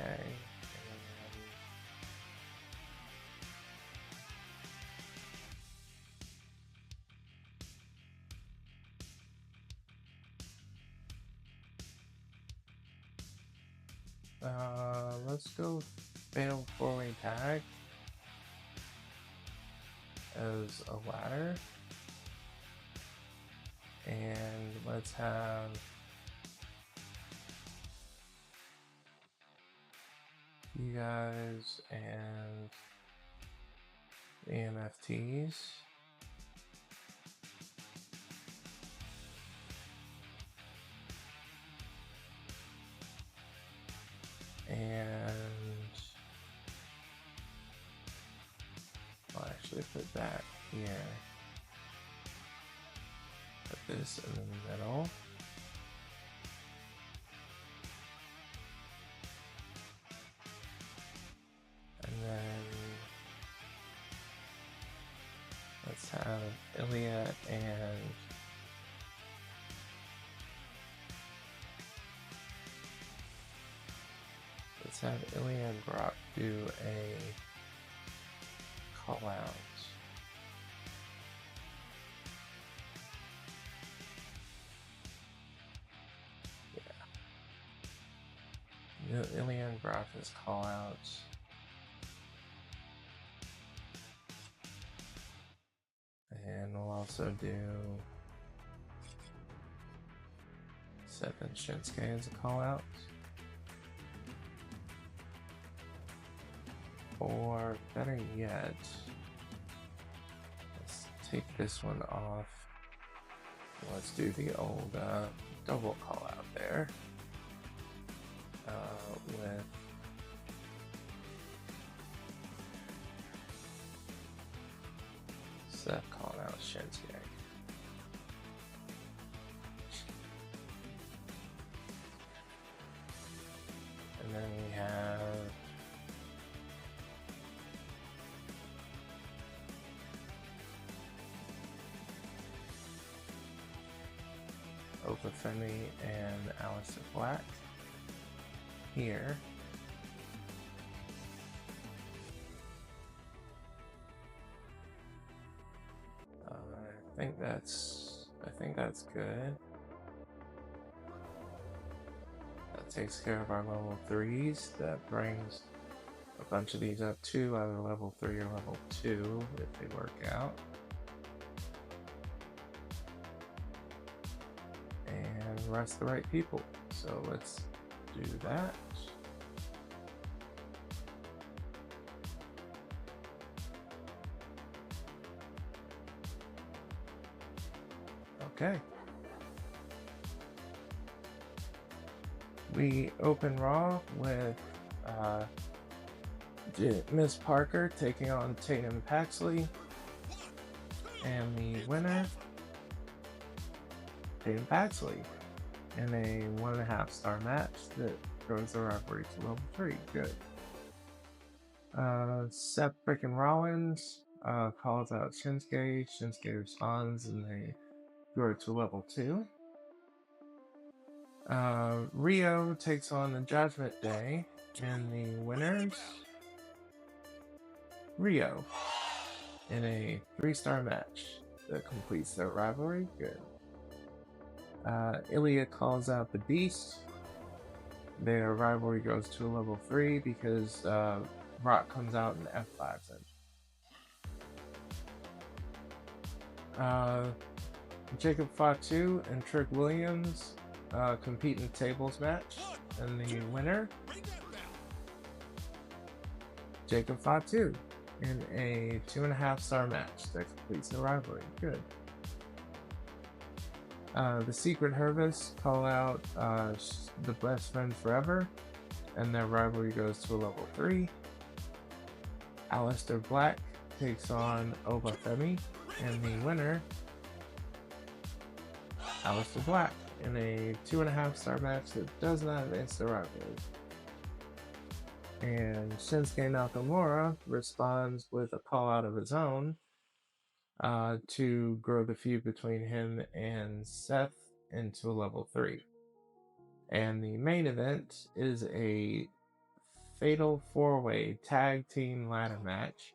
Okay. Let's go fatal 4-way tag as a ladder, and let's have you guys and the MFTs. And I'll actually put that here. Put this in the middle. And then let's have Ilya and let's have Ilya and Brock do a call out. Yeah. Ilya and Brock is call outs. And we'll also do Seth and Shinsuke as a call out. Or better yet, let's take this one off. Let's do the old double call out there with Seth calling out Shinsuke. And then we have Okafemi and Aleister Black here. I think that's good. That takes care of our level 3s. That brings a bunch of these up to either level 3 or level 2 if they work out. And rest the right people. So let's do that. Okay. We open Raw with Miss Parker taking on Tatum Paxley. And the winner, Tatum Paxley, in a 1.5 star match that grows the rivalry to level 3. Good. Seth freaking Rollins calls out Shinsuke. Shinsuke responds and they grow to level 2. Rio takes on the Judgment Day, and the winners, Rio, in a 3-star match that completes their rivalry. Good. Ilya calls out the Beast. Their rivalry goes to a level 3 because Rock comes out and F5s him. Jacob Fatu and Trick Williams compete in a tables match, and the winner, Jacob Fatu, in a 2.5 star match that completes the rivalry. Good. The Secret Harvest call out the Best Friends Forever, and their rivalry goes to a level 3. Aleister Black takes on Obafemi, and the winner, Aleister Black, in a 2.5 star match that does not advance the rivalry. And Shinsuke Nakamura responds with a call out of his own to grow the feud between him and Seth into a level 3. And the main event is a fatal 4-way tag team ladder match.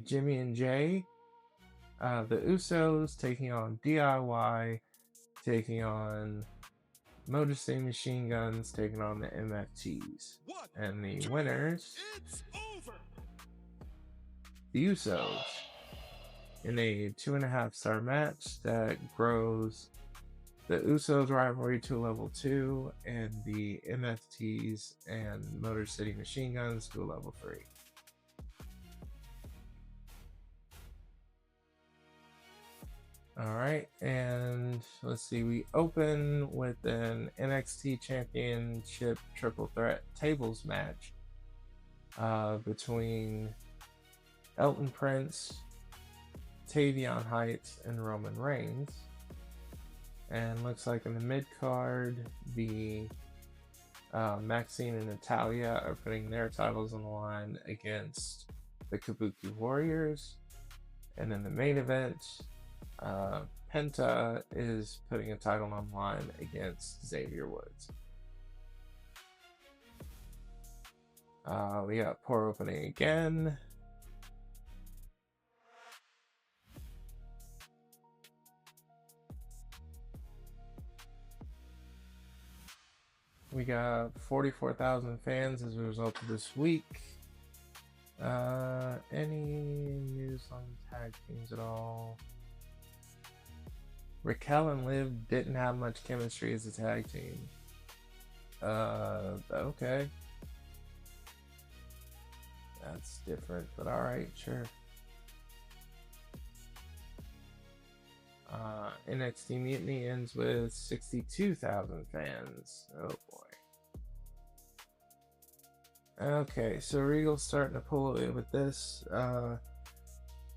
Jimmy and Jay, the Usos taking on DIY, taking on Motor City Machine Guns, taking on the MFTs. And the winners, the Usos, in a 2.5 star match that grows the Usos rivalry to level 2 and the MFTs and Motor City Machine Guns to a level 3. Alright, and let's see, we open with an NXT Championship Triple Threat Tables match between Elton Prince, Tavion Heights, and Roman Reigns. And looks like in the mid-card, the Maxine and Natalya are putting their titles on the line against the Kabuki Warriors. And in the main event, Penta is putting a title on the line against Xavier Woods. We got poor opening again. We got 44,000 fans as a result of this week. Any news on tag teams at all? Raquel and Liv didn't have much chemistry as a tag team. Okay. That's different, but alright, sure. NXT Mutiny ends with 62,000 fans. Oh boy. Okay, so Regal's starting to pull away with this.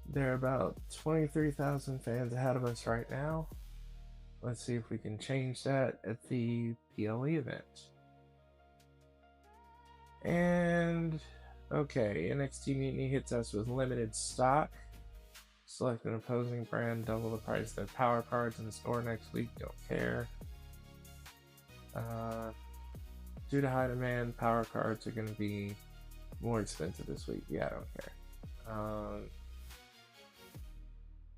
They're about 23,000 fans ahead of us right now. Let's see if we can change that at the PLE event. And okay, NXT Mutiny hits us with limited stock. Select an opposing brand, double the price of their power cards in the store next week. Don't care. Due to high demand, power cards are going to be more expensive this week. Yeah, I don't care.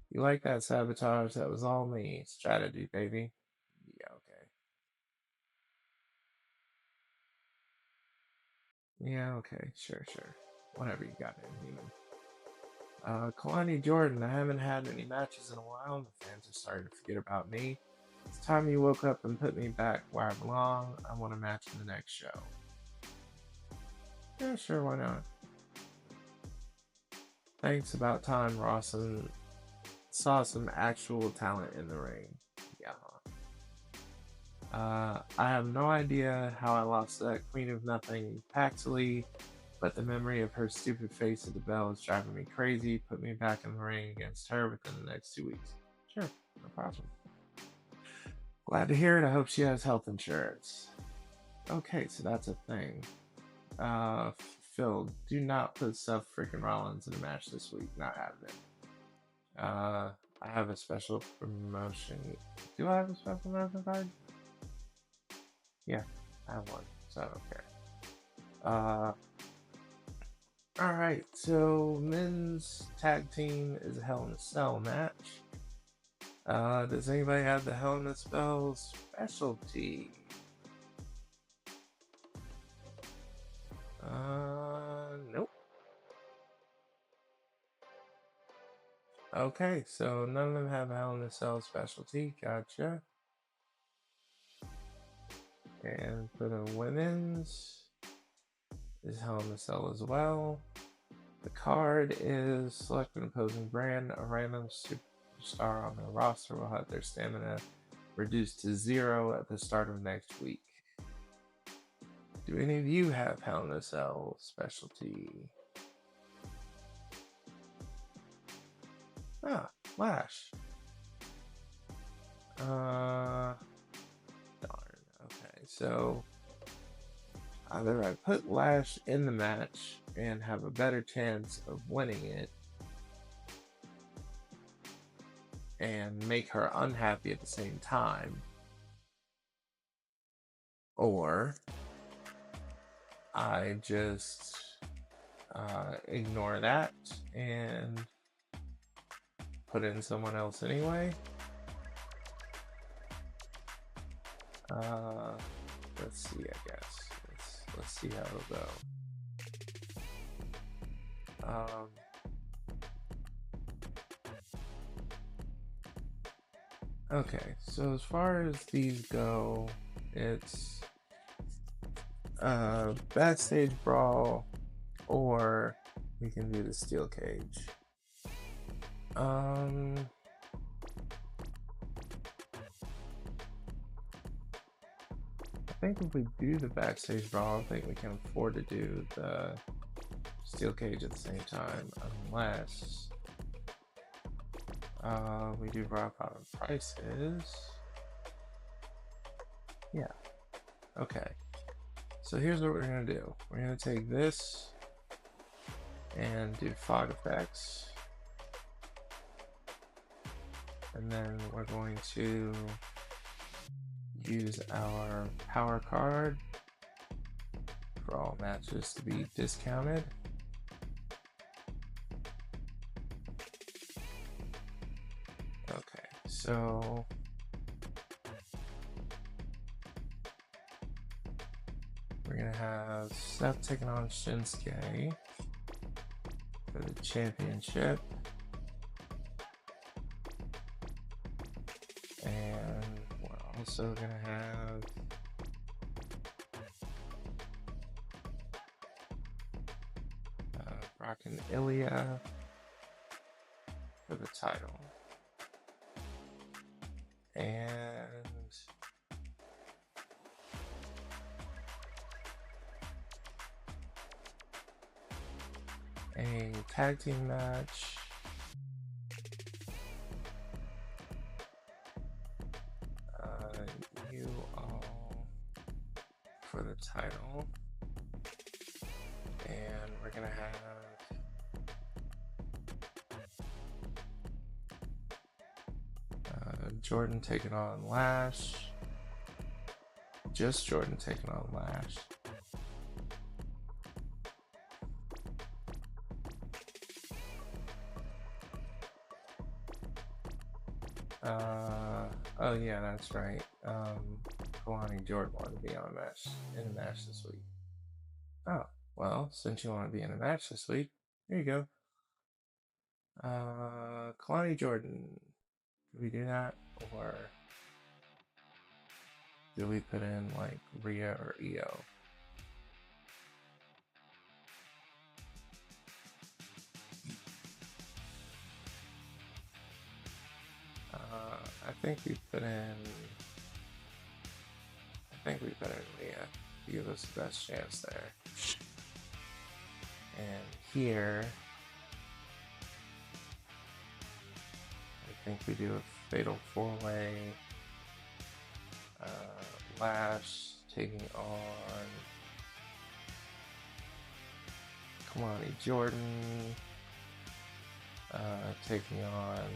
You like that, Sabotage? That was all me. Strategy, baby. Yeah, okay. Yeah, okay. Sure. Whatever you got in, human. Kalani Jordan, I haven't had any matches in a while, and the fans are starting to forget about me. It's time you woke up and put me back where I belong. I want a match in the next show. Yeah, sure, why not? Thanks, about time Rawson saw some actual talent in the ring. Yeah. I have no idea how I lost that Queen of Nothing Paxley, but the memory of her stupid face at the bell is driving me crazy. Put me back in the ring against her within the next 2 weeks. Sure, no problem. Glad to hear it. I hope she has health insurance. Okay, so that's a thing. Phil, do not put Seth freaking Rollins in a match this week. Not having it. I have a special promotion. Do I have a special promotion card? Yeah, I have one, so I don't care. Alright, so men's tag team is a Hell in a Cell match. Does anybody have the Hell in a Cell specialty? Nope. Okay, so none of them have Hell in a Cell specialty. Gotcha. And for the women's is Hell in a Cell as well. The card is select an opposing brand. A random superstar on the roster will have their stamina reduced to 0 at the start of next week. Do any of you have Hell in a Cell specialty? Ah, Lash. Darn. Okay, so either I put Lash in the match and have a better chance of winning it and make her unhappy at the same time, or I just ignore that and put in someone else anyway. Let's see, I guess. Let's see how it'll go. Okay, so as far as these go, it's backstage brawl, or we can do the steel cage. I think if we do the backstage brawl, I think we can afford to do the steel cage at the same time, unless we do rock bottom prices. Yeah. Okay. So here's what we're gonna do. We're gonna take this and do fog effects, and then we're going to use our power card for all matches to be discounted. Okay, so we're gonna have Seth taking on Shinsuke for the championship. And we're also gonna have Brock and Ilya for the title. And a tag team match you all for the title, and we're gonna have Jordan taking on Lash, just Jordan taking on Lash. Oh yeah, that's right. Kalani Jordan wanted to be on in a match this week. Oh, well, since you want to be in a match this week, here you go. Kalani Jordan. Do we do that, or do we put in like Rhea or Io? I think we put in Rhea. Give us the best chance there. And here, I think we do a fatal 4-way. Lash taking on Kamani Jordan, taking on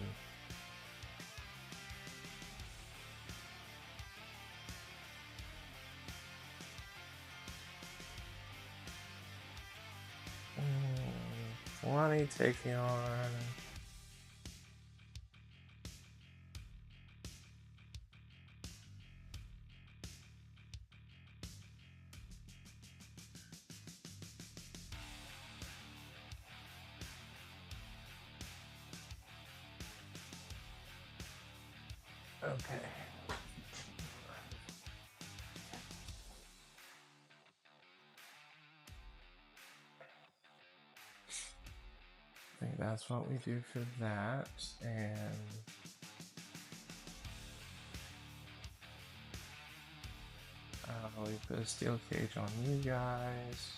Kalani taking on okay. I think that's what we do for that, and we put a steel cage on you guys.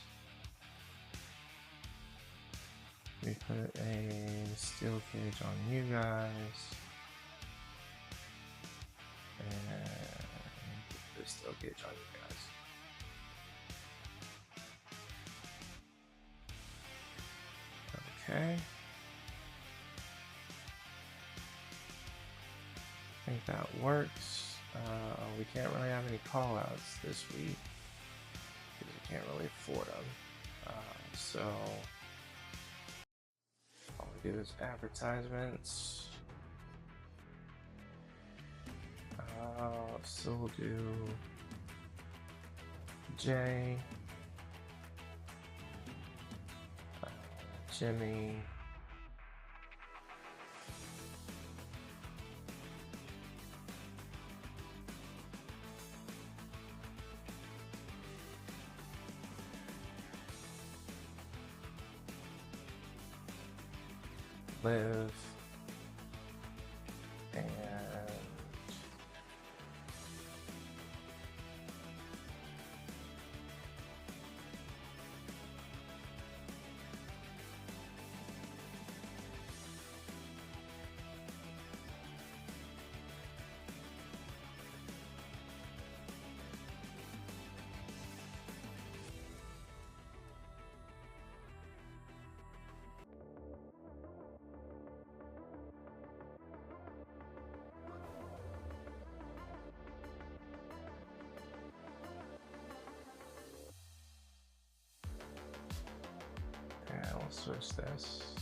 We put a steel cage on you guys. And put a steel cage on you guys. Okay. I think that works. We can't really have any callouts this week because we can't really afford them. So all we do is advertisements. So we'll do Jay, Jimmy, Liv, and we'll switch this.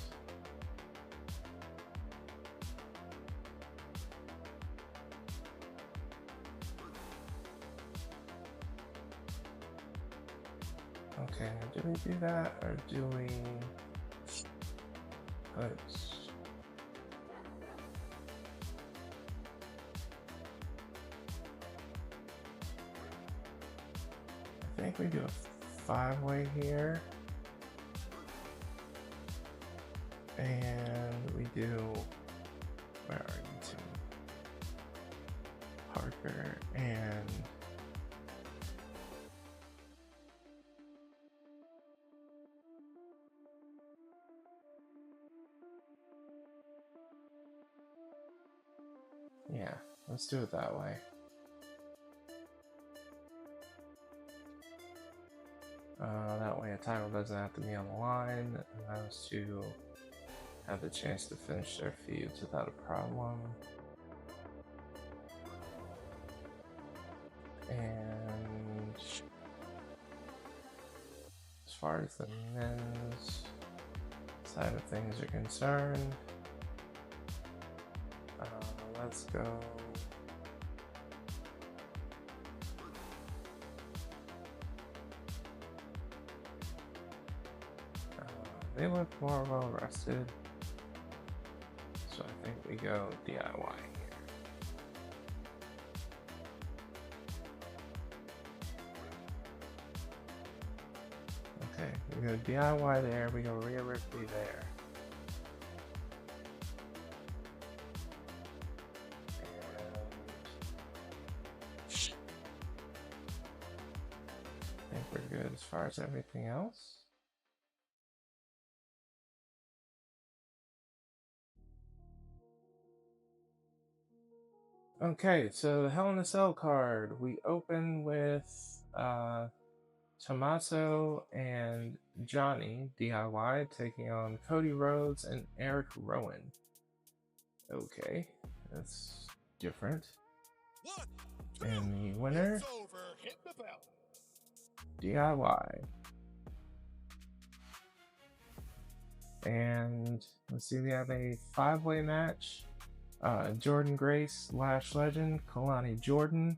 Okay, do we do that or do we put I think we do a 5-way here. And we do, where are you two? Parker and yeah, let's do it that way. That way a title doesn't have to be on the line, and those two have the chance to finish their feuds without a problem. And as far as the men's side of things are concerned, let's go. They look more well rested, so I think we go DIY here. Okay, we go DIY there, we go Rhea Ripley there. And I think we're good as far as everything else. Okay, so the Hell in a Cell card. We open with Tommaso and Johnny DIY taking on Cody Rhodes and Eric Rowan. Okay, that's different. And the winner, DIY. And let's see, we have a 5-way match. Jordan Grace, Lash Legend, Kalani Jordan,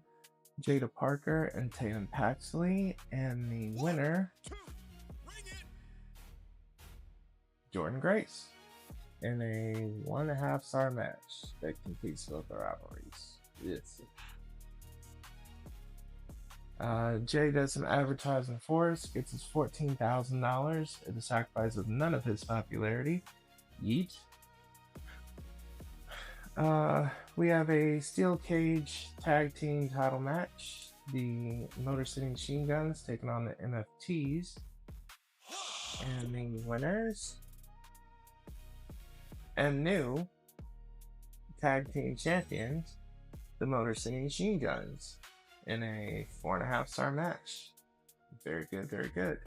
Jada Parker, and Tatum Paxley. And the winner, Jordan Grace, in a 1.5 star match that completes both the rivalries. Yes. Jay does some advertising for us, gets us $14,000 at the sacrifice of none of his popularity. Yeet. We have a steel cage tag team title match. The Motor City Machine Guns taking on the MFTs. And the winners and new tag team champions, the Motor City Machine Guns, in a 4.5 star match. Very good, very good.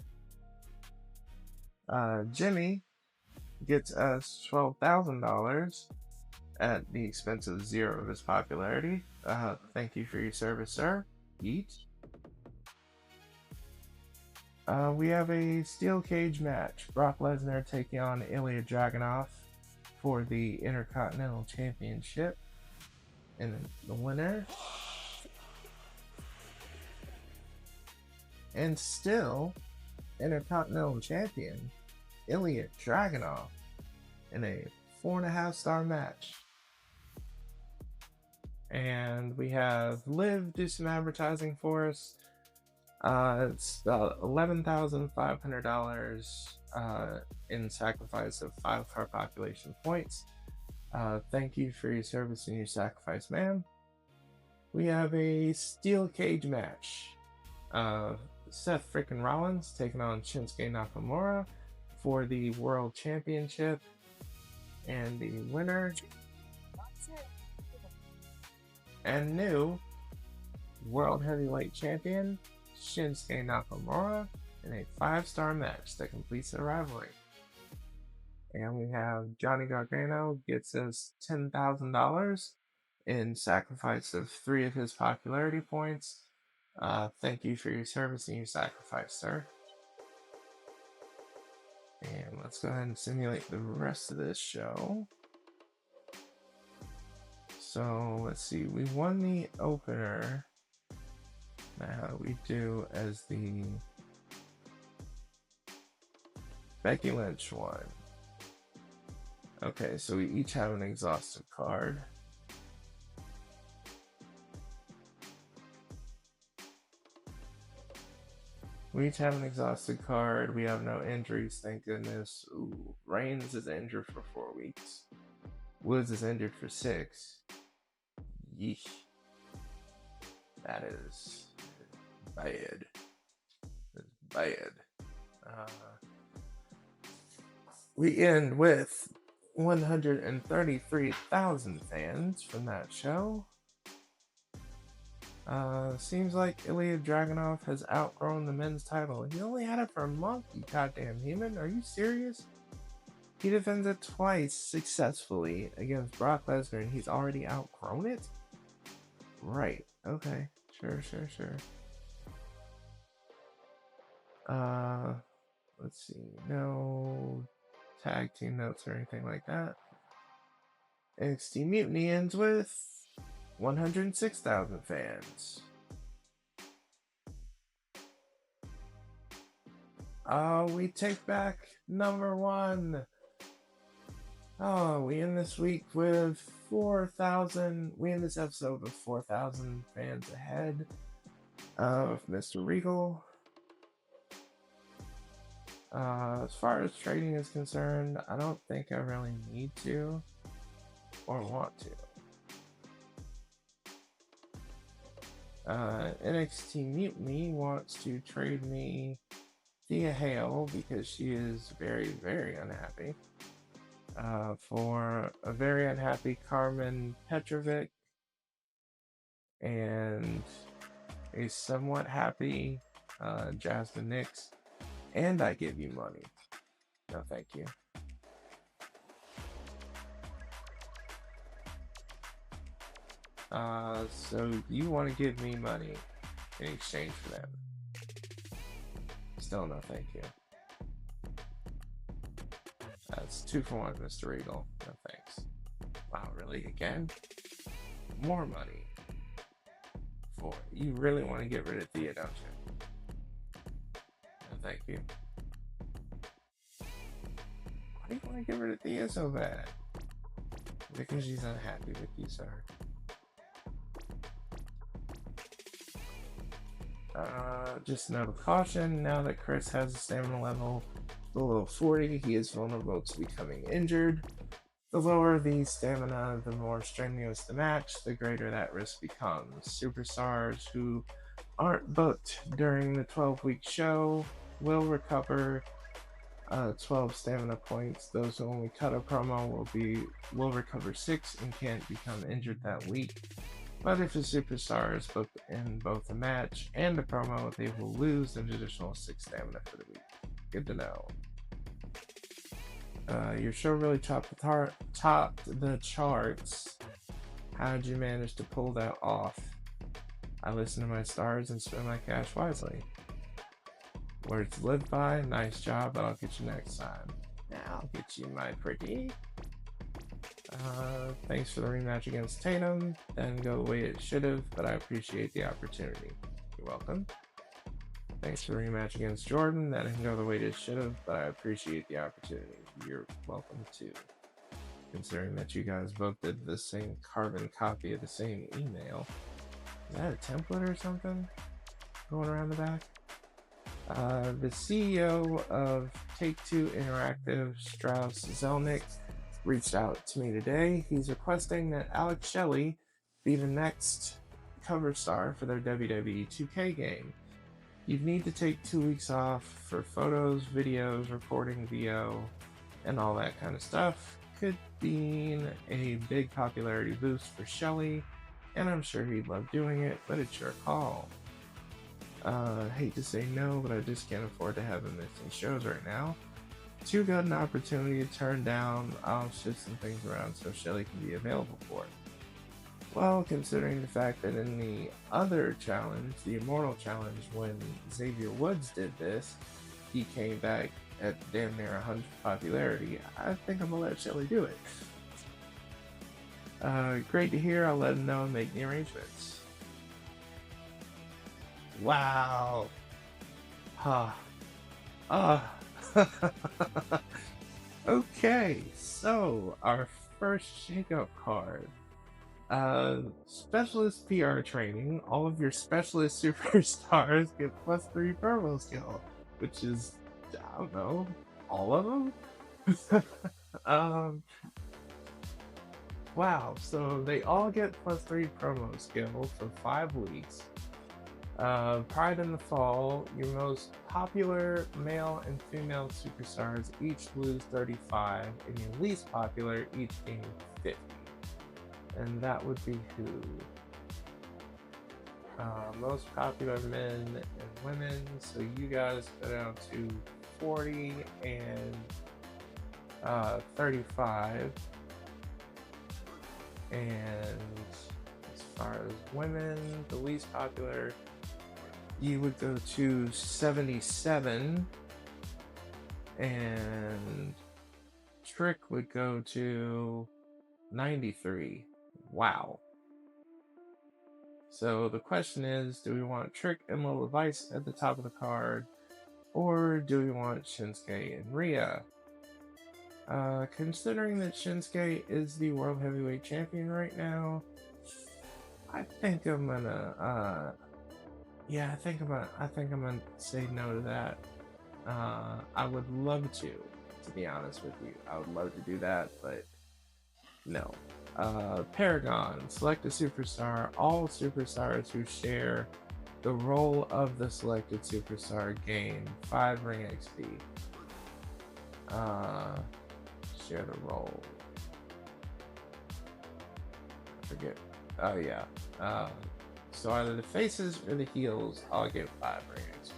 Jimmy gets us $12,000 at the expense of 0 of his popularity. Thank you for your service, sir. Yeet. We have a steel cage match. Brock Lesnar taking on Ilya Dragunov for the Intercontinental Championship. And the winner, and still Intercontinental Champion, Ilya Dragunov, in a 4.5 star match. And we have Liv do some advertising for us. It's about $11,500 in sacrifice of 5-star population points. Thank you for your service and your sacrifice, ma'am. We have a steel cage match. Seth freaking Rollins taking on Shinsuke Nakamura for the World Championship. And the winner and new World Heavyweight Champion, Shinsuke Nakamura, in a 5-star match that completes the rivalry. And we have Johnny Gargano gets us $10,000 in sacrifice of 3 of his popularity points. Thank you for your service and your sacrifice, sir. And let's go ahead and simulate the rest of this show. So let's see, we won the opener. Now how do we do as the Becky Lynch one? Okay, so we each have an exhausted card. We each have an exhausted card. We have no injuries, thank goodness. Ooh, Reigns is injured for 4 weeks. Woods is injured for 6. Yeesh. That is bad. That's bad. We end with 133,000 fans from that show. Seems like Ilya Dragunov has outgrown the men's title. He only had it for a month, you goddamn human. Are you serious? He defends it twice successfully against Brock Lesnar and he's already outgrown it? Right. Okay. Sure. Let's see. No tag team notes or anything like that. NXT Mutiny ends with 106,000 fans. We take back number 1. We end this week with 4,000. We end this episode with 4,000 fans ahead of Mr. Regal. As far as trading is concerned, I don't think I really need to or want to. NXT Mutiny wants to trade me Thea Hale because she is very, very unhappy. For a very unhappy Carmen Petrovic and a somewhat happy Jasmine Nix, and I give you money. No, thank you. So you want to give me money in exchange for them? Still no, thank you. That's 2 for 1, Mr. Regal. No thanks. Wow, really? Again? More money. For you really want to get rid of Thea, don't you? No, thank you. Why do you want to get rid of Thea so bad? Because she's unhappy with you, sir. Just a note of caution, now that Chris has a stamina level below 40, he is vulnerable to becoming injured. The lower the stamina, the more strenuous the match, the greater that risk becomes. Superstars who aren't booked during the 12-week show will recover 12 stamina points. Those who only cut a promo will recover 6 and can't become injured that week. But if a superstar is booked in both a match and a promo, they will lose an additional 6 stamina for the week. Good to know. Your show really topped the charts. How did you manage to pull that off? I listen to my stars and spend my cash wisely. Words lived by, nice job, but I'll get you next time. I'll get you, my pretty. Thanks for the rematch against Tatum. Didn't go the way it should have, but I appreciate the opportunity. You're welcome. Thanks for the rematch against Jordan. That didn't go the way it should have, but I appreciate the opportunity. You're welcome too. Considering that you guys both did the same carbon copy of the same email. Is that a template or something going around the back? The CEO of Take-Two Interactive, Strauss Zelnick, reached out to me today. He's requesting that Alex Shelley be the next cover star for their WWE 2K game. You'd need to take 2 weeks off for photos, videos, recording VO, and all that kind of stuff. Could mean a big popularity boost for Shelley, and I'm sure he'd love doing it, but it's your call. Hate to say no, but I just can't afford to have him missing shows right now. Too good an opportunity to turn down. I'll shift some things around so Shelley can be available for it. Well, considering the fact that in the other challenge, the Immortal Challenge, when Xavier Woods did this, he came back at damn near 100 popularity. I think I'm gonna let Shelley do it. Great to hear. I'll let him know and make the arrangements. Wow. Okay, so our first shakeup card. Specialist PR training. All of your specialist superstars get +3 promo skill, which is, I don't know, all of them? Wow, so they all get +3 promo skill for 5 weeks. Pride in the Fall, your most popular male and female superstars each lose 35, and your least popular each gain 50. And that would be who? Most popular men and women, so you guys go down to 40 and 35. And as far as women, the least popular, you would go to 77, and Trick would go to 93. Wow. So the question is, do we want Trick and Lola Vice at the top of the card, or do we want Shinsuke and Rhea? Considering that Shinsuke is the World Heavyweight Champion right now, I think I'm gonna, I think I'm gonna say no to that. I would love to be honest with you. I would love to do that, but no. Paragon, select a superstar. All superstars who share the role of the selected superstar gain 5 ring XP. Share the role. I forget. Oh yeah. So either the faces or the heels, I'll give 5 ring XP.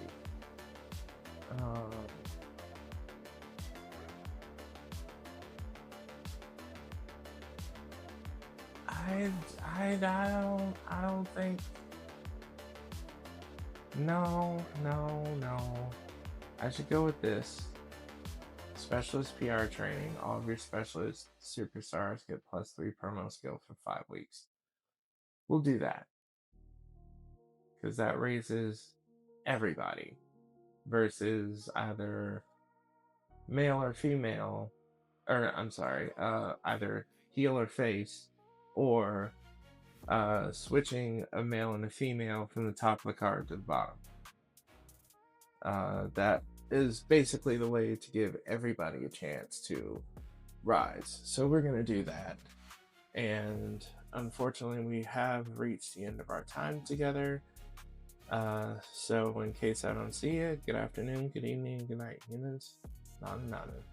I don't think. No. I should go with this. Specialist PR training. All of your specialist superstars get +3 promo skill for 5 weeks. We'll do that. Because that raises everybody. Versus either male or female. Or, I'm sorry, either heel or face. Or switching a male and a female from the top of the card to the bottom. That is basically the way to give everybody a chance to rise. So we're going to do that. And unfortunately, we have reached the end of our time together. So in case I don't see you, good afternoon, good evening, good night, humans. Nana.